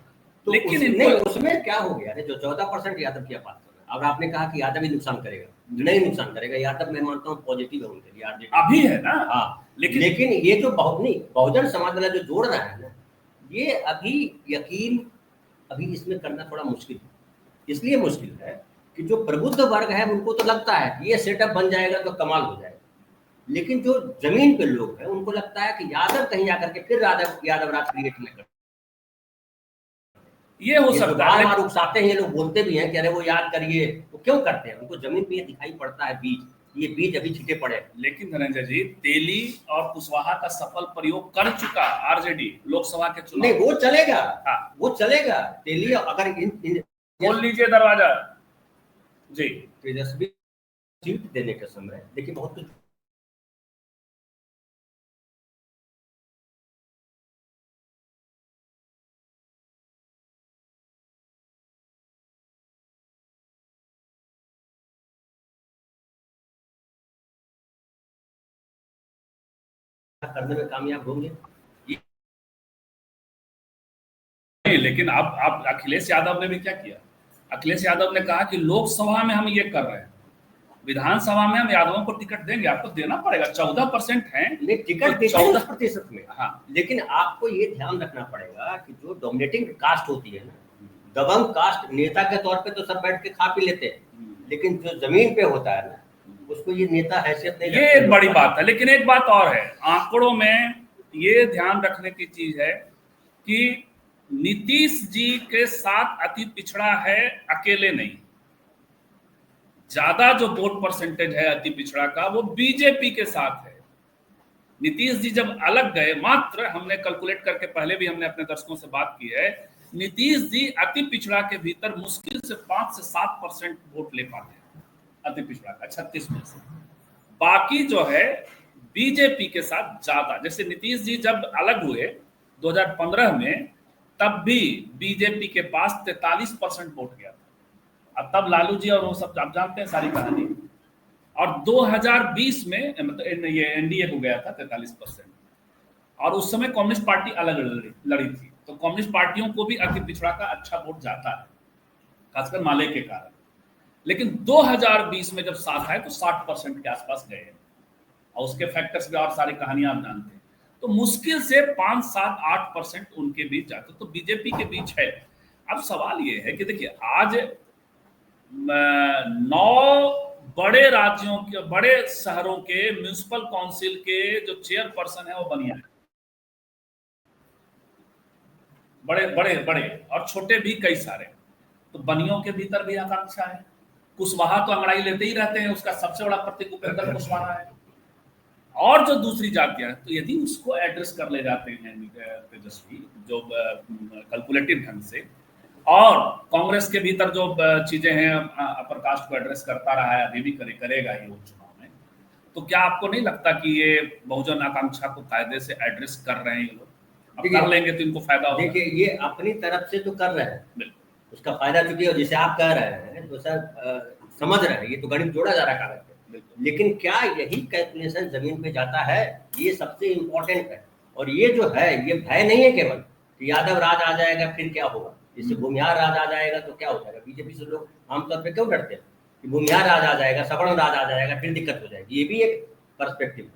तो लेकिन उसमें क्या हो गया है, जो 14% यादव की बात कर रहे हैं, और आपने कहा कि यादव ही नुकसान करेगा, नहीं नुकसान करेगा। यादव मैं मानता हूँ पॉजिटिव है उनके लिए, आरजेडी अभी है ना। हाँ, लेकिन ये जो बहुजन समाज वाला जो जोड़ रहा है ना, ये अभी यकीन अभी इसमें करना थोड़ा मुश्किल है। इसलिए मुश्किल है कि जो प्रबुद्ध वर्ग है उनको तो लगता है कि ये सेटअप बन जाएगा तो कमाल हो जाएगा, लेकिन जो जमीन पे लोग हैं उनको लगता है कि यादव कहीं आकर के फिर यादव राज क्रिएट न कर। ये हो ये सकता बार है, बार उकसाते हैं, ये लोग बोलते भी हैं कि अरे वो याद करिए, वो क्यों करते हैं? उनको जमीन पे ये दिखाई पड़ता है बीज, ये बीज अभी छिटे पड़े हैं। लेकिन धनंजय जी, तेली और कुशवाहा का सफल प्रयोग कर चुका आरजेडी लोकसभा के चुनाव। नहीं, वो चलेगा। हाँ, वो चलेगा। तेली अगर खोल लीजिए दरवाजा जी। तेजस्वी सीट देने का समय देखिए बहुत कुछ करने में कामयाब होंगे। नहीं, लेकिन अब अखिलेश यादव ने भी क्या किया? अखिलेश यादव ने कहा कि लोकसभा में हम ये कर रहे हैं, विधानसभा में हम यादवों को टिकट देंगे, आपको देना पड़ेगा। 14% है, टिकट तो देते हैं 14% में। हाँ, लेकिन आपको ये ध्यान रखना पड़ेगा कि जो डोमिनेटिंग कास्ट होती है ना, दबंग कास्ट, नेता के तौर पे तो सब बैठ के खा पी लेते हैं, लेकिन जो जमीन पे होता है ना, उसको ये नेता हैसियत नहीं। ये एक बड़ी बात है। लेकिन एक बात और है, आंकड़ों में ये ध्यान रखने की चीज है कि नीतीश जी के साथ अति पिछड़ा है, अकेले नहीं। ज्यादा जो वोट परसेंटेज है अति पिछड़ा का, वो बीजेपी के साथ है। नीतीश जी जब अलग गए, मात्र हमने कैलकुलेट करके पहले भी हमने अपने दर्शकों से बात की है, नीतीश जी अति पिछड़ा के भीतर मुश्किल से 5 से 7% वोट ले पाते हैं, अति पिछड़ा का 36 में से। बाकी जो है बीजेपी के साथ ज्यादा। जैसे नीतीश जी जब अलग हुए 2015 में, तब भी बीजेपी के पास 43% वोट गया था। अब तब लालू जी और वो सब आप जानते हैं सारी कहानी। और 2020 में मतलब ये एनडीए हो गया था 43%, और उस समय कम्युनिस्ट पार्टी अलग लड़ी थी, तो कम्युनिस्ट पार्टियों को भी अति पिछड़ा का अच्छा वोट जाता है, खासकर माले के कारण। लेकिन 2020 में जब साथ आए तो 60% के आसपास गए, और उसके फैक्टर्स भी और सारी कहानियां आप जानते हैं। तो मुश्किल से 5, 7, 8% उनके बीच जाते, तो बीजेपी के बीच है। अब सवाल ये है कि देखिए, आज 9 बड़े राज्यों के, बड़े शहरों के म्युनिसिपल काउंसिल के जो चेयरपर्सन है वो बनिया है। बड़े बड़े बड़े और छोटे भी कई सारे। तो बनियों के भीतर भी आकांक्षा है। कुशवाहा तो अंगड़ाई लेते ही रहते हैं, उसका सबसे बड़ा प्रतीक उपेंद्र कुशवाहा है। और जो दूसरी जातियां, तो यदि उसको एड्रेस कर ले जाते हैं तेजस्वी जो कैलकुलेटिव ढंग से, और कांग्रेस के भीतर जो चीजें हैं अपर कास्ट को एड्रेस करता रहा है, अभी भी करेगा ही वो चुनाव में, तो क्या आपको नहीं लगता कि ये बहुजन आकांक्षा को कायदे से एड्रेस कर रहे हैं ये लोग? अब कर लेंगे तो इनको फायदा होगा। देखिए, ये अपनी तरफ से तो कर रहे हैं, उसका फायदा चूंकि, और जैसे आप कह रहे हैं तो सर समझ रहे हैं, ये तो गणित जोड़ा जा रहा है कागज पे, लेकिन क्या यही कैलकुलेशन जमीन पे जाता है? ये सबसे इम्पोर्टेंट है। और ये जो है, ये भय नहीं है केवल कि यादव राज आ जाएगा फिर क्या होगा, जैसे भूमिहार राज आ जाएगा तो क्या हो जाएगा। बीजेपी से लोग आमतौर पर क्यों डरते हैं कि भूमिहार राज आ जाएगा, सवर्ण राज आ जाएगा, फिर दिक्कत हो जाएगी। ये भी एक पर्सपेक्टिव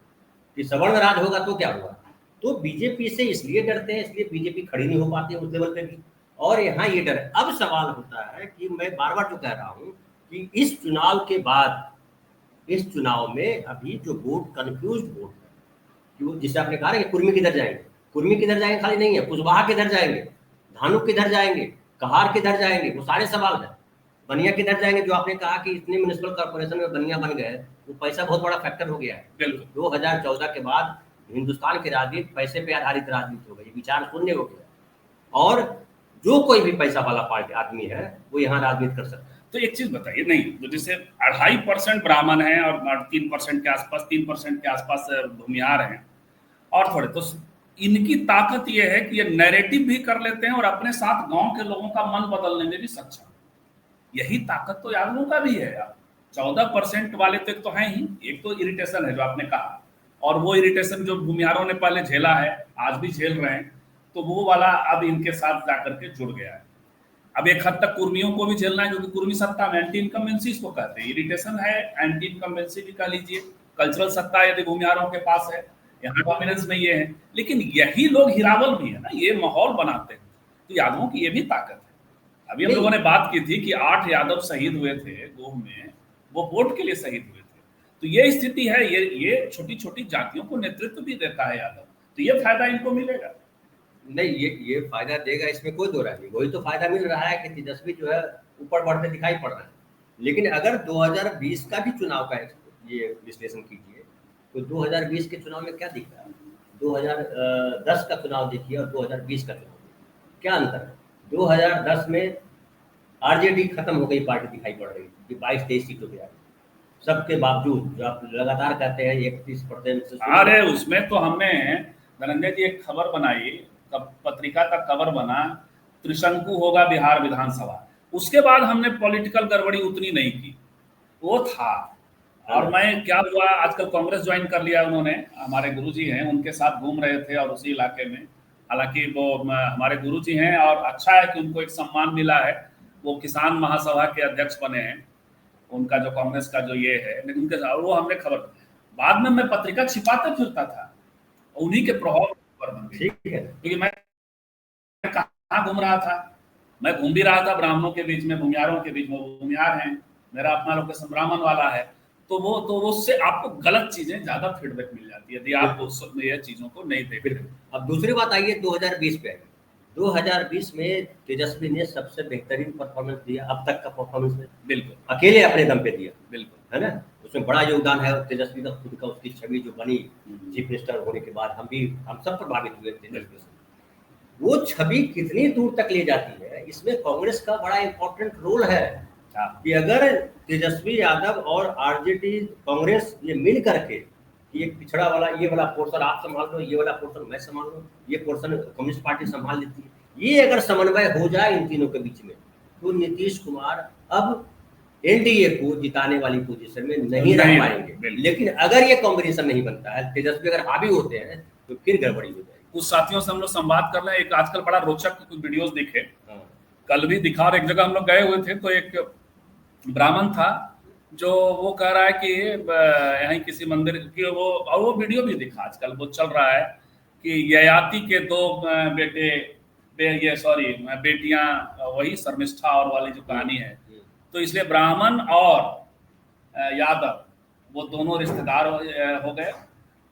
कि सवर्ण राज होगा तो क्या होगा। तो बीजेपी से इसलिए डरते हैं, इसलिए बीजेपी खड़ी नहीं हो पाती है उस लेवल पे भी। और यहाँ ये डर, अब सवाल होता है कि मैं बार बार जो कह रहा हूँ कि इस चुनाव के बाद, इस चुनाव में अभी जो वोट कंफ्यूज वोट है, कि वो जिसे आपने कहा कि कुर्मी किधर जाएंगे, कुर्मी किधर जाएंगे खाली नहीं है, कुशवाहा किधर जाएंगे, धानुक किधर जाएंगे, कहार किधर जाएंगे, वो सारे सवाल है। बनिया किधर जाएंगे, जो आपने कहा कि इतने म्यूनिसिपल कॉर्पोरेशन में बनिया बन गए, वो पैसा बहुत बड़ा फैक्टर हो गया है। 2014 के बाद हिंदुस्तान की राजनीति पैसे पे आधारित राजनीति हो गई, विचार शून्य हो गया, और जो कोई भी पैसा वाला पार्टी आदमी है वो यहाँ राजनीति कर सकता है। तो एक चीज बताइए, नहीं तो जैसे 2.5% ब्राह्मण है और 3% के आसपास, 3% के आसपास भूमिहार हैं, और थोड़े, तो इनकी ताकत ये है कि ये नैरेटिव भी कर लेते हैं और अपने साथ गांव के लोगों का मन बदलने में भी सक्षम। यही ताकत तो यादवों का भी है। 14% वाले तो हैं ही। एक तो इरिटेशन है जो आपने कहा, और वो इरिटेशन जो भूमिहारों ने पहले झेला है, आज भी झेल रहे हैं, तो वो वाला अब इनके साथ जाकर के जुड़ गया है। अब एक हद तक कुर्मियों को भी झेलना है, क्योंकि कुर्मी सत्ता में एंटी इनकम्बेंसी इसको कहते हैं, इरिटेशन है, एंटी इनकम्बेंसी भी कह लीजिए, कल्चरल सत्ता यदि भूमिहारों के पास है, यहाँ डोमिनेंस में ये है। लेकिन यही लोग हिरावल भी है ना, ये माहौल बनाते हैं, तो यादवों की ये भी ताकत है। अभी हम लोगों ने बात की थी कि 8 यादव शहीद हुए थे गोह में, वो वोट के लिए शहीद हुए थे। तो ये स्थिति है, ये छोटी छोटी जातियों को नेतृत्व भी देता है यादव, तो ये फायदा इनको मिलेगा। नहीं, ये फायदा देगा, इसमें कोई दो राय नहीं। वही तो फायदा मिल रहा है कि तेजस्वी जो है ऊपर बढ़ते दिखाई पड़ रहा है। लेकिन अगर 2020 का भी चुनाव का ये विश्लेषण कीजिए तो 2020 के चुनाव में क्या दिख रहा है, 2010 का चुनाव देखिए और 2020 का चुनाव देखिए, क्या अंतर है। 2010 में आरजेडी खत्म हो गई पार्टी दिखाई पड़ रही थी कि 22-23 सीटों पे आ गई, सबके बावजूद जो आप लगातार कहते हैं 31% से। अरे उसमें तो हमने धनंजय जी एक खबर बनाई, पत्रिका का कवर बना, त्रिशंकु होगा बिहार विधानसभा। उसके बाद हमने पॉलिटिकल गड़बड़ी उतनी नहीं की, वो था। और मैं क्या हुआ, आजकल कांग्रेस ज्वाइन कर लिया उन्होंने, हमारे गुरुजी हैं उनके साथ घूम रहे थे और उसी इलाके में, हालांकि वो हमारे गुरुजी हैं और अच्छा है कि उनको एक सम्मान मिला है, वो किसान महासभा के अध्यक्ष बने हैं, उनका जो कांग्रेस का जो ये है, लेकिन उनके साथ वो हमने खबर, बाद में मैं पत्रिका छिपाते फिरता था, उन्हीं के प्रभाव पर बन गई। क्योंकि मैं कहाँ घूम रहा था, मैं घूम भी रहा था ब्राह्मणों के बीच में, भूमिहारों के बीच में, भूमिहार हैं, मेरा अपना लोकेशन ब्राह्मण वाला है, तो वो उससे आपको गलत चीजें ज्यादा फीडबैक मिल जाती है यदि आप उस ये चीजों को नहीं देख रहे। अब दूसरी बात आइए 2020 पे। 2020 में तेजस्वी ने सबसे बेहतरीन परफॉर्मेंस दिया अब तक का परफॉर्मेंस में, बिल्कुल अकेले अपने दम पे दिया, बिल्कुल, है ना। उसमें बड़ा योगदान है तेजस्वी का खुद का, उसकी छवि जो बनी चीफ मिनिस्टर होने के बाद, हम सब प्रभावित हुए तेजस्वी से। वो छवि कितनी दूर तक ले जाती है, इसमें कांग्रेस का बड़ा इंपॉर्टेंट रोल है कि अगर तेजस्वी यादव और आरजेडी कांग्रेस ये मिल करके कि एक पिछड़ा वाला ये वाला पोर्शन आप संभाल लो, ये वाला पोर्शन मैं संभाल लूँ, ये पोर्शन कम्युनिस्ट पार्टी संभाल लेती है, ये अगर समन्वय हो जाए इन तीनों के बीच में, तो नीतीश कुमार अब एनडीए को जिताने वाली पोजीशन में नहीं रह पाएंगे। लेकिन अगर ये कॉम्बिनेशन नहीं बनता है, तेजस्वी अगर हावी होते हैं, तो फिर गड़बड़ी हो जाएगी। कुछ साथियों से हम लोग संवाद कर रहे हैं, एक आजकल बड़ा रोचक कुछ वीडियोस दिखे, कल भी दिखा, और एक जगह हम लोग गए हुए थे तो एक ब्राह्मण था जो वो कह रहा है कि यहीं किसी मंदिर की वो, और वो वीडियो भी दिखा, आजकल वो चल रहा है कि ययाति के 2 बेटियां, वही शर्मिष्ठा और वाली जो कहानी है, तो इसलिए ब्राह्मण और यादव वो दोनों रिश्तेदार हो गए,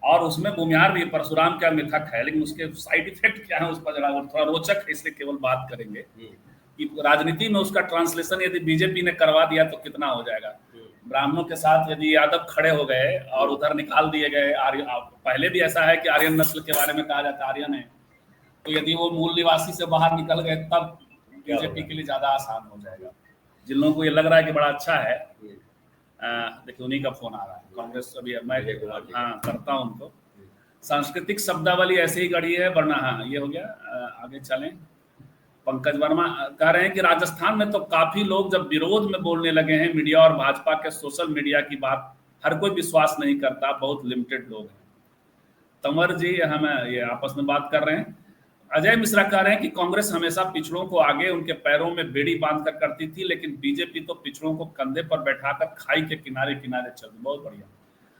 और उसमें भूमिहार भी, परशुराम क्या मिथक है, लेकिन उसके साइड इफेक्ट क्या है उस पर जरा थोड़ा रोचक है, इसलिए केवल बात करेंगे कि राजनीति में उसका ट्रांसलेशन यदि बीजेपी ने करवा दिया तो कितना हो जाएगा। ब्राह्मणों के साथ यदि यादव खड़े हो गए और उधर निकाल दिए गए आर्य, पहले भी ऐसा है कि आर्यन नस्ल के बारे में कहा जाता है आर्यन है, तो यदि वो मूल निवासी से बाहर निकल गए तब बीजेपी के लिए ज्यादा आसान हो जाएगा। जिन लोगों को ये लग रहा है कि बड़ा अच्छा है, देखिए उन्हीं का फोन आ रहा है, कांग्रेस अभी मैं करता हूँ उनको। सांस्कृतिक शब्दावली ऐसे ही गढ़ी है, वरना हाँ ये हो गया, आगे चलें। पंकज वर्मा कह रहे हैं कि राजस्थान में तो काफी लोग जब विरोध में बोलने लगे हैं, मीडिया और भाजपा के सोशल मीडिया की बात हर कोई विश्वास नहीं करता, बहुत लिमिटेड लोग हैं। तंवर जी हम ये आपस में बात कर रहे हैं। अजय मिश्रा कह रहे हैं कि कांग्रेस हमेशा पिछड़ों को आगे उनके पैरों में बेड़ी बांध कर करती थी, लेकिन बीजेपी तो पिछड़ों को कंधे पर बैठाकर खाई के किनारे किनारे चलती। बहुत बढ़िया।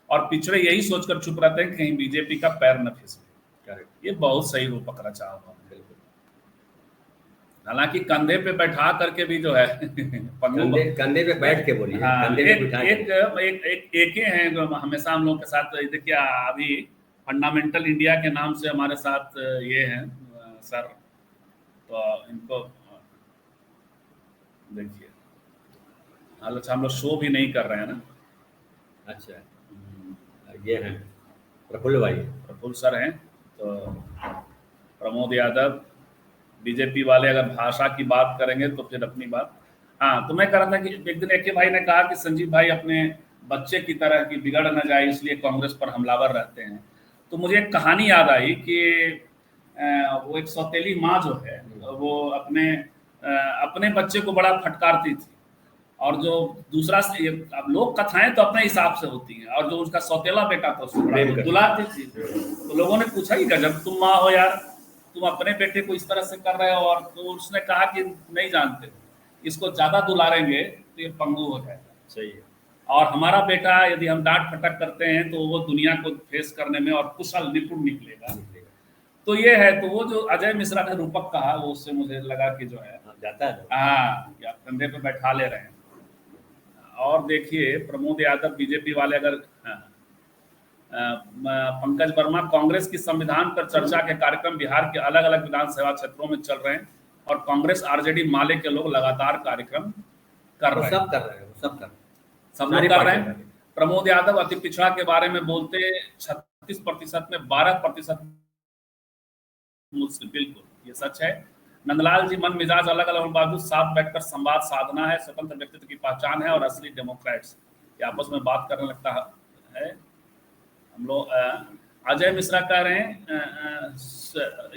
और पिछड़े यही सोचकर चुप रहते हैं कहीं बीजेपी का पैर न फिसले। ये बहुत सही रूप पकड़ा चाह रहा हूँ। हालांकि कंधे पे बैठा करके भी जो है कंधे पे बैठ के बोलिए। हाँ, एक हैं जो हमेशा हम लोग के साथ, देखिए अभी फंडामेंटल इंडिया के नाम से हमारे साथ ये हैं सर, तो इनको देखिए, अच्छा हम लोग शो भी नहीं कर रहे हैं ना। अच्छा, ये हैं प्रफुल्ल सर हैं, तो प्रमोद यादव, बीजेपी वाले अगर भाषा की बात करेंगे तो फिर अपनी बात। हाँ, तो मैं कह रहा था कि एक दिन एक भाई ने कहा कि संजीव भाई अपने बच्चे की तरह की बिगड़ न जाए इसलिए कांग्रेस पर हमलावर रहते हैं। तो मुझे एक कहानी याद आई कि वो एक सौतेली माँ जो है वो अपने बच्चे को बड़ा फटकारती थी, और जो दूसरा, अब लोग कथाएं तो अपने हिसाब से होती हैं, और जो उसका सौतेला बेटा था उसको बड़ा दुलारती थी। तो लोगों ने पूछा कि गजब तुम माँ हो यार, तुम अपने बेटे को इस तरह से कर रहे हो। और तो उसने कहा कि नहीं जानते हो, इसको ज्यादा दुलारेंगे तो ये पंगु हो जाएगा। सही है। और हमारा बेटा यदि हम डांट फटक करते हैं तो वो दुनिया को फेस करने में और कुशल निपुण निकलेगा। तो ये है। तो वो जो अजय मिश्रा ने रूपक कहा, वो उससे मुझे लगा कि जो है जाता है हाँ, या कंधे पे बैठा ले रहे हैं। और देखिए प्रमोद यादव बीजेपी वाले अगर पंकज वर्मा, कांग्रेस की संविधान पर चर्चा के कार्यक्रम बिहार के अलग अलग विधानसभा क्षेत्रों में चल रहे हैं और कांग्रेस आरजेडी माले के लोग लगातार कार्यक्रम कर रहे हैं। सब कर रहे हैं, सब लोग कर रहे हैं। प्रमोद यादव अति पिछड़ा के बारे में बोलते 36% में 12% मुस्लिम। बिल्कुल ये सच है। नंदलाल जी, मन मिजाज अलग अलग बावजूद साथ बैठकर संवाद साधना है, स्वतंत्र व्यक्तित्व की पहचान है और असली डेमोक्रेट्स ये आपस में बात करने लगता है। हम लोग अजय मिश्रा कह रहे हैं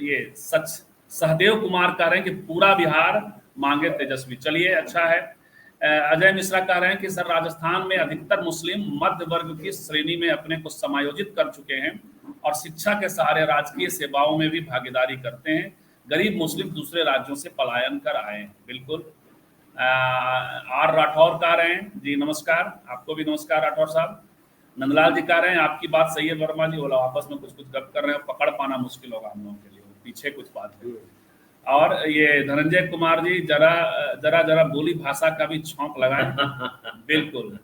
ये सच। सहदेव कुमार कह रहे हैं कि पूरा बिहार मांगे तेजस्वी। चलिए अच्छा है। अजय मिश्रा कह रहे हैं कि सर राजस्थान में अधिकतर मुस्लिम मध्य वर्ग की श्रेणी में अपने को समायोजित कर चुके हैं और शिक्षा के सहारे राजकीय सेवाओं में भी भागीदारी करते हैं। गरीब मुस्लिम दूसरे राज्यों से पलायन कर आए हैं। बिल्कुल। आर राठौर कह रहे हैं जी नमस्कार, आपको भी नमस्कार राठौर साहब। नंदलाल जी कह रहे हैं आपकी बात सही है वर्मा जी, बोला आपस में कुछ गप कर रहे हैं, पकड़ पाना मुश्किल होगा हम लोगों के लिए, पीछे कुछ बात है। और ये धनंजय कुमार जी, जरा बोली भाषा का भी छौंक लगाएं। बिल्कुल।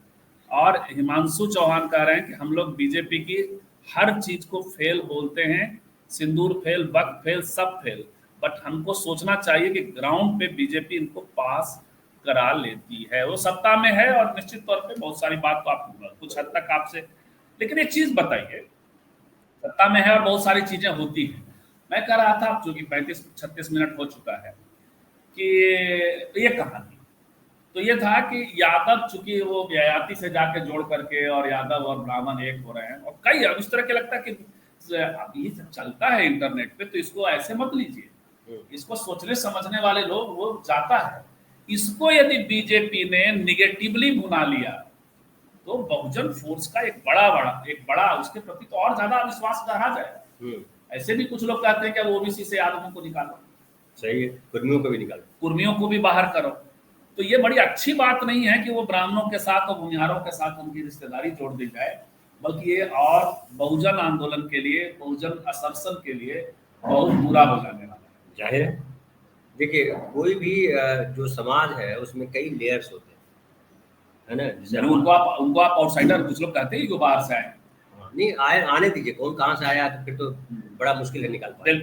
और हिमांशु चौहान कह रहे हैं कि हम लोग बीजेपी की हर चीज को फेल बोलते हैं, सिंदूर फेल, वक्त फेल, सब फेल, बट हमको सोचना चाहिए कि ग्राउंड पे बीजेपी इनको पास करा लेती है। वो सत्ता में है और निश्चित तौर पे बहुत सारी बात तो आप कुछ हद तक आपसे, लेकिन एक चीज बताइए, सत्ता में है और बहुत सारी चीजें होती हैं। मैं कह रहा था चूंकि 35-36 मिनट हो चुका है कि ये कहानी तो ये था कि यादव चूंकि वो ययाति से जाके जोड़ करके और यादव और ब्राह्मण एक हो रहे हैं और कई अब इस तरह के लगता है कि अब ये सब चलता है इंटरनेट पे, तो इसको ऐसे मत लीजिए, इसको सोचने समझने वाले लोग वो जाता है। इसको यदि बीजेपी ने निगेटिवली भुना लिया तो बहुजन फोर्स का एक बड़ा उसके प्रति तो और ज्यादा विश्वास बढ़ा जाएगा। ऐसे भी कुछ लोग कहते हैं कि अब ओबीसी से आदमियों को निकालो। सही है, कुर्मियों को भी निकालो, कुर्मियों को भी बाहर करो। तो ये बड़ी अच्छी बात नहीं है कि वो ब्राह्मणों के साथ और भूमिहारों के साथ उनकी रिश्तेदारी जोड़ दी जाए, बल्कि ये और बहुजन आंदोलन के लिए, बहुजन असरसन के लिए बहुत बुरा हो जाने वाला है। जाहिर है। देखिए कोई भी जो समाज है उसमें कई लेयर्स होते हैं, है ना। जैसे उनको आप आउटसाइडर कुछ लोग कहते हैं कि बाहर से आए, नहीं आए, आने दीजिए, कौन कहाँ से आया तो फिर तो बड़ा मुश्किल है निकाल पाए।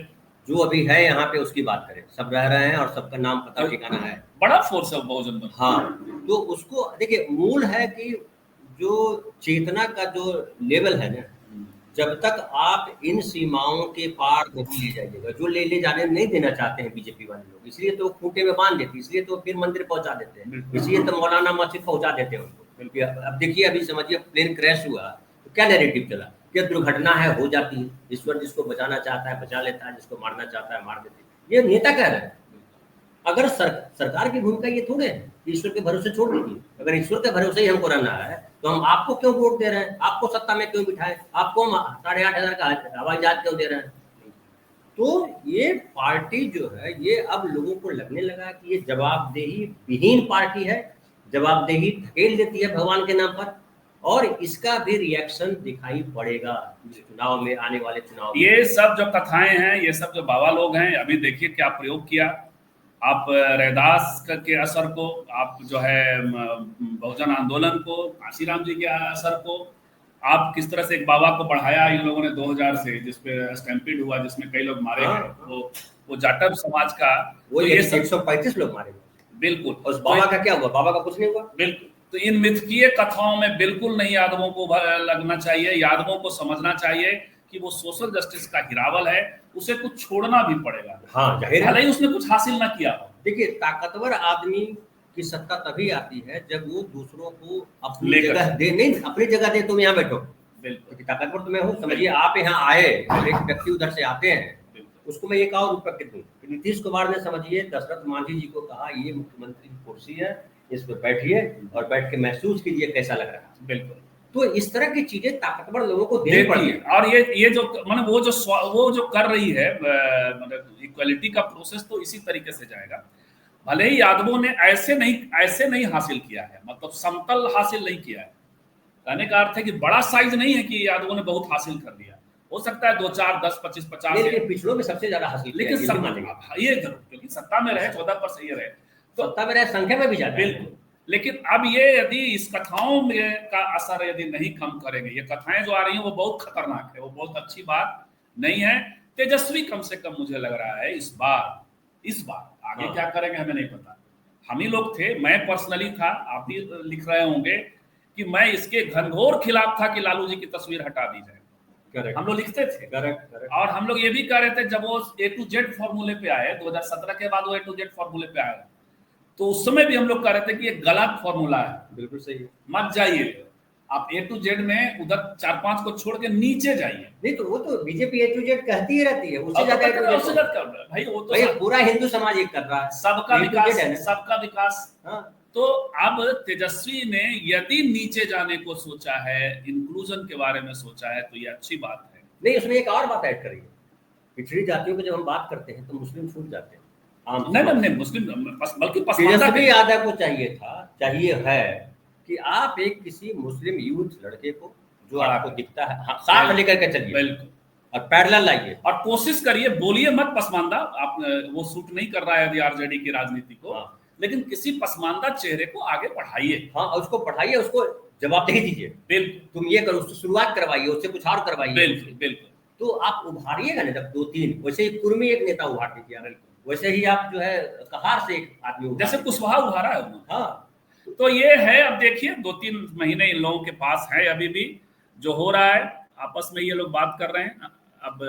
जो अभी है यहाँ पे उसकी बात करें, सब रह रहे हैं और सबका नाम पता ठिकाना है, बड़ा फोर्स है बहुजन में। हाँ, तो उसको देखिए मूल है कि जो चेतना का जो लेवल है ना, जब तक आप इन सीमाओं के पार नहीं ले जाइएगा, जो ले जाने नहीं देना चाहते हैं बीजेपी वाले लोग, इसलिए तो खूंटे में बांध देते, इसलिए तो फिर मंदिर पहुंचा देते हैं, इसलिए तो मौलाना मस्जिद पहुंचा देते हैं उनको। अब देखिए अभी समझिए प्लेन क्रैश हुआ तो क्या नैरेटिव चला कि दुर्घटना है, हो जाती है, ईश्वर जिसको बचाना चाहता है बचा लेता है, जिसको मारना चाहता है मार देते हैं। ये नेता कह रहे हैं। अगर सरकार की भूमिका ये थोड़े है ईश्वर के भरोसे छोड़ दीजिए। अगर ईश्वर के भरोसे ही हमको रहना है तो हम आपको क्यों वोट दे रहे हैं, आपको सत्ता में क्यों बिठाए, आपको 8,500 का हवाई जहाज क्यों दे रहे हैं। तो ये पार्टी जो है ये अब लोगों को लगने लगा कि ये जवाबदेही विहीन पार्टी है, जवाबदेही धकेल देती है भगवान के नाम पर, और इसका भी रिएक्शन दिखाई पड़ेगा चुनाव में, आने वाले चुनाव में। ये सब जो कथाएं हैं, ये सब जो बाबा लोग हैं, अभी देखिए क्या प्रयोग किया आप रैदास के असर को, आप जो है बहुजन आंदोलन को, काशीराम जी के असर को, आप किस तरह से एक बाबा को बढ़ाया इन लोगों ने 2000 से, जिसपे स्टैम्पीड हुआ, जिसमें कई लोग मारे गए, वो जाटव समाज का, वो ये 135 लोग मारे गए। बिल्कुल। उस बाबा का क्या हुआ, बाबा का कुछ नहीं हुआ। बिल्कुल। तो इन मिथकीय कथाओं में बिल्कुल नहीं यादवों को लगना चाहिए। यादवों को समझना चाहिए कि वो सोशल जस्टिस का हिरावल है, उसे कुछ छोड़ना भी पड़ेगा। हाँ जाहिर है, भले ही उसने कुछ हासिल ना किया हो। देखिए ताकतवर आदमी की सत्ता तभी आती है जब वो दूसरों को अपनी जगह दे, नहीं अपनी जगह दे, तुम यहाँ बैठो। बिल्कुल, ताकतवर तो मैं हूँ, समझिए आप यहाँ आए, एक व्यक्ति उधर से आते हैं, उसको मैं एक और रूपक दूं। नीतीश कुमार ने समझिए दशरथ मांझी जी को कहा ये मुख्यमंत्री की कुर्सी है, इस पर बैठिए और बैठ के महसूस कीजिए कैसा लग रहा है। बिल्कुल। तो इस तरह की चीजें ताकतवर लोगों को देनी देती पड़ती है। और ये जो मतलब वो जो कर रही है मतलब इक्वालिटी का प्रोसेस तो इसी तरीके से जाएगा। भले ही यादवों ने ऐसे नहीं हासिल किया है, मतलब समतल हासिल नहीं किया है। कहने का अर्थ है कि बड़ा साइज नहीं है कि यादवों ने बहुत हासिल कर लिया। हो सकता है 2 4 10 25 50 नहीं, लेकिन पिछड़ों में सबसे ज्यादा हासिल किया, लेकिन ये भी मानेंगे। ये जरूर, क्योंकि सत्ता में रहे 14% ये रहे तो सत्ता में रहे, संख्या में भी ज्यादा है। बिल्कुल। लेकिन अब ये यदि इस कथाओं में का असर यदि नहीं कम करेंगे, ये कथाएं जो आ रही हैं वो बहुत खतरनाक है, वो बहुत अच्छी बात नहीं है। तेजस्वी कम से कम मुझे लग रहा है इस बार आगे हाँ। क्या करेंगे हमें नहीं पता। हम ही लोग थे, मैं पर्सनली था, आप भी लिख रहे होंगे कि मैं इसके घनघोर खिलाफ था कि लालू जी की तस्वीर हटा दी जाए। करेक्ट, हम लोग लिखते थे। करेक्ट। और हम लोग ये भी कह रहे थे जब वो A to Z फॉर्मूले पे आए 2017 के बाद, वो A to Z फॉर्मूले पे आए तो उस समय भी हम लोग कह रहे थे कि ये गलत फॉर्मूला है, बिल्कुल सही है। मत जाइए आप A to Z में, उधर 4-5 को छोड़ के नीचे जाइए। नहीं तो वो तो बीजेपी A to Z कहती ही रहती है, उससे और ज्यादा उससे ज्यादा कर रहा है भाई, वो तो भाई पूरा हिंदू समाज एक कर रहा है, सबका A to विकास, Z है ना। सबका विकास। हाँ। तो अब तेजस्वी ने यदि नीचे जाने को सोचा है, इंक्लूजन के बारे में सोचा है, तो ये अच्छी बात है। नहीं, उसमें एक और बात ऐड करिए, पिछड़ी जातियों की जब हम बात करते हैं तो मुस्लिम छूट जाते हैं। नहीं मुस्लिम, बल्कि तेजस्वी यादव को चाहिए है कि आप एक किसी मुस्लिम यूथ लड़के को जो आपको दिखता है, हाँ, साथ लेकर के चलिए, बिल्कुल, और पैरेलल लाइए, और कोशिश करिए, बोलिए मत पसमानदा, आप वो सूट नहीं कर रहा है यदि आरजेडी की राजनीति को। हाँ। लेकिन किसी पसमानदा चेहरे को आगे बढ़ाइए। हाँ, उसको बढ़ाइए, उसको जवाबदेही दीजिए, बिल्कुल, तुम ये करो, उससे शुरुआत करवाइए, उससे कुछ और करवाइए। बिल्कुल बिल्कुल। तो आप उभारिएगा ना, जब 2-3 वैसे ही कुर्मी एक नेता उभार दीजिए, वैसे ही आप जो है कहार से एक आदमी उभार जैसे कुशवाहा उभारा है उन्होंने। हाँ। तो ये है, अब देखिए 2-3 महीने इन लोगों के पास है, अभी भी जो हो रहा है आपस में ये लोग बात कर रहे हैं। अब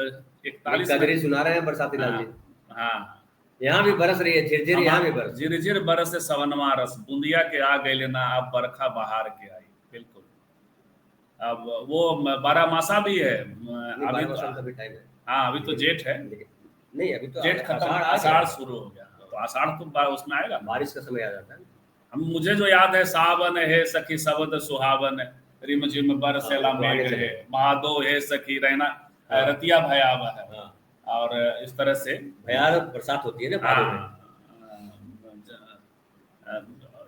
41 कजरी सुना रहे हैं बरसाती लाल जी। हाँ, यहाँ भी बरस रही है झिरझिर, यहाँ भी बरस, झिरझिर बरस से सवनवा रस, बूंदिया के आ गए लेना, अब बरखा बहार के आई। बिल्कुल। अब वो 12 मासा भी है अभी तो, टाइम है। हाँ अभी तो जेठ है, नहीं अभी तो जेठ खत्म, आषाढ़ शुरू हो गया, तो आषाढ़ तो उसमें आएगा, बारिश का समय आ जाता है। हम मुझे जो याद है, सावन है सखी सबद सुहावन, रिमझिम बरसेला मेघ है, महादो है सखी रहना, रतिया भयाव है। और इस तरह से भयानक बरसात होती है ना,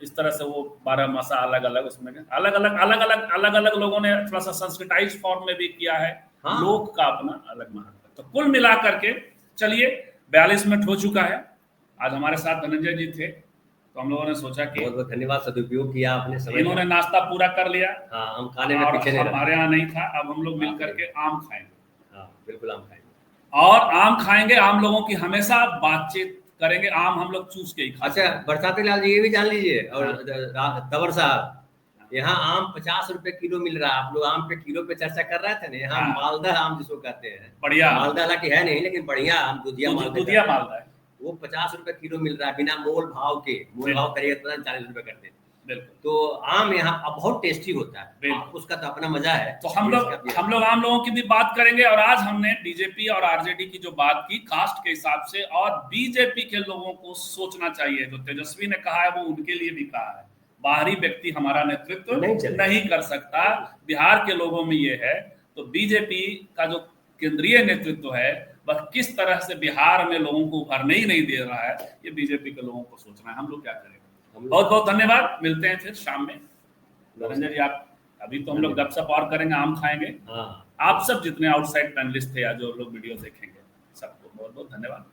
इस तरह से वो 12 मासा अलग अलग उसमें अलग अलग लोगों ने थोड़ा सा संस्कृताइज फॉर्म में भी किया है। हाँ। लोक का अपना अलग महत्व। तो कुल मिला करके चलिए 42 मिनट हो चुका है। आज हमारे साथ धनंजय जी थे, तो हम लोगों ने सोचा कि बहुत बहुत धन्यवाद, सदुपयोग किया आपने समय, इन्होंने नाश्ता पूरा कर लिया। हाँ, हम खाने में पीछे नहीं, हमारे यहाँ नहीं था। अब हम लोग मिल करके आम खाएंगे। हाँ बिल्कुल, आम खाएंगे, और आम खाएंगे, आम लोगों की हमेशा बातचीत करेंगे, आम हम लोग चूस के ही खाएंगे। अच्छा बरसाती लाल जी ये भी जान लीजिए, और तंवर साहब, यहाँ आम 50 रुपए किलो मिल रहा है। आप लोग आम पे किलो पे चर्चा कर रहे थे ना, यहाँ मालदा आम जिसको कहते हैं, बढ़िया मालदा हालांकि है नहीं, लेकिन बढ़िया आम दुधिया मालदा है, वो 50 रुपए किलो मिल रहा है, बिना मोल भाव के। मोल भाव करिए तो 40 रुपए करते हैं। तो आम यहाँ बहुत टेस्टी होता है, उसका तो अपना मजा है। तो हम लोग आम लोगों की भी बात करेंगे। और आज हमने बीजेपी और आरजेडी की जो बात की कास्ट के हिसाब से, और बीजेपी के लोगों को सोचना चाहिए, जो तेजस्वी ने कहा है वो उनके लिए भी कहा है। बाहरी व्यक्ति हमारा नेतृत्व नहीं कर सकता, बिहार के लोगों में ये है। तो बीजेपी का जो केंद्रीय नेतृत्व है वह किस तरह से बिहार में लोगों को उभरने ही नहीं दे रहा है, ये बीजेपी के लोगों को सोचना है। हम लोग क्या करेंगे। बहुत बहुत धन्यवाद, मिलते हैं फिर शाम में। धनंजय जी आप, अभी तो हम लोग गपशप और करेंगे, आम खाएंगे। आप सब जितने आउटसाइड पैनलिस्ट थे या जो लोग वीडियो देखेंगे, सबको बहुत बहुत धन्यवाद।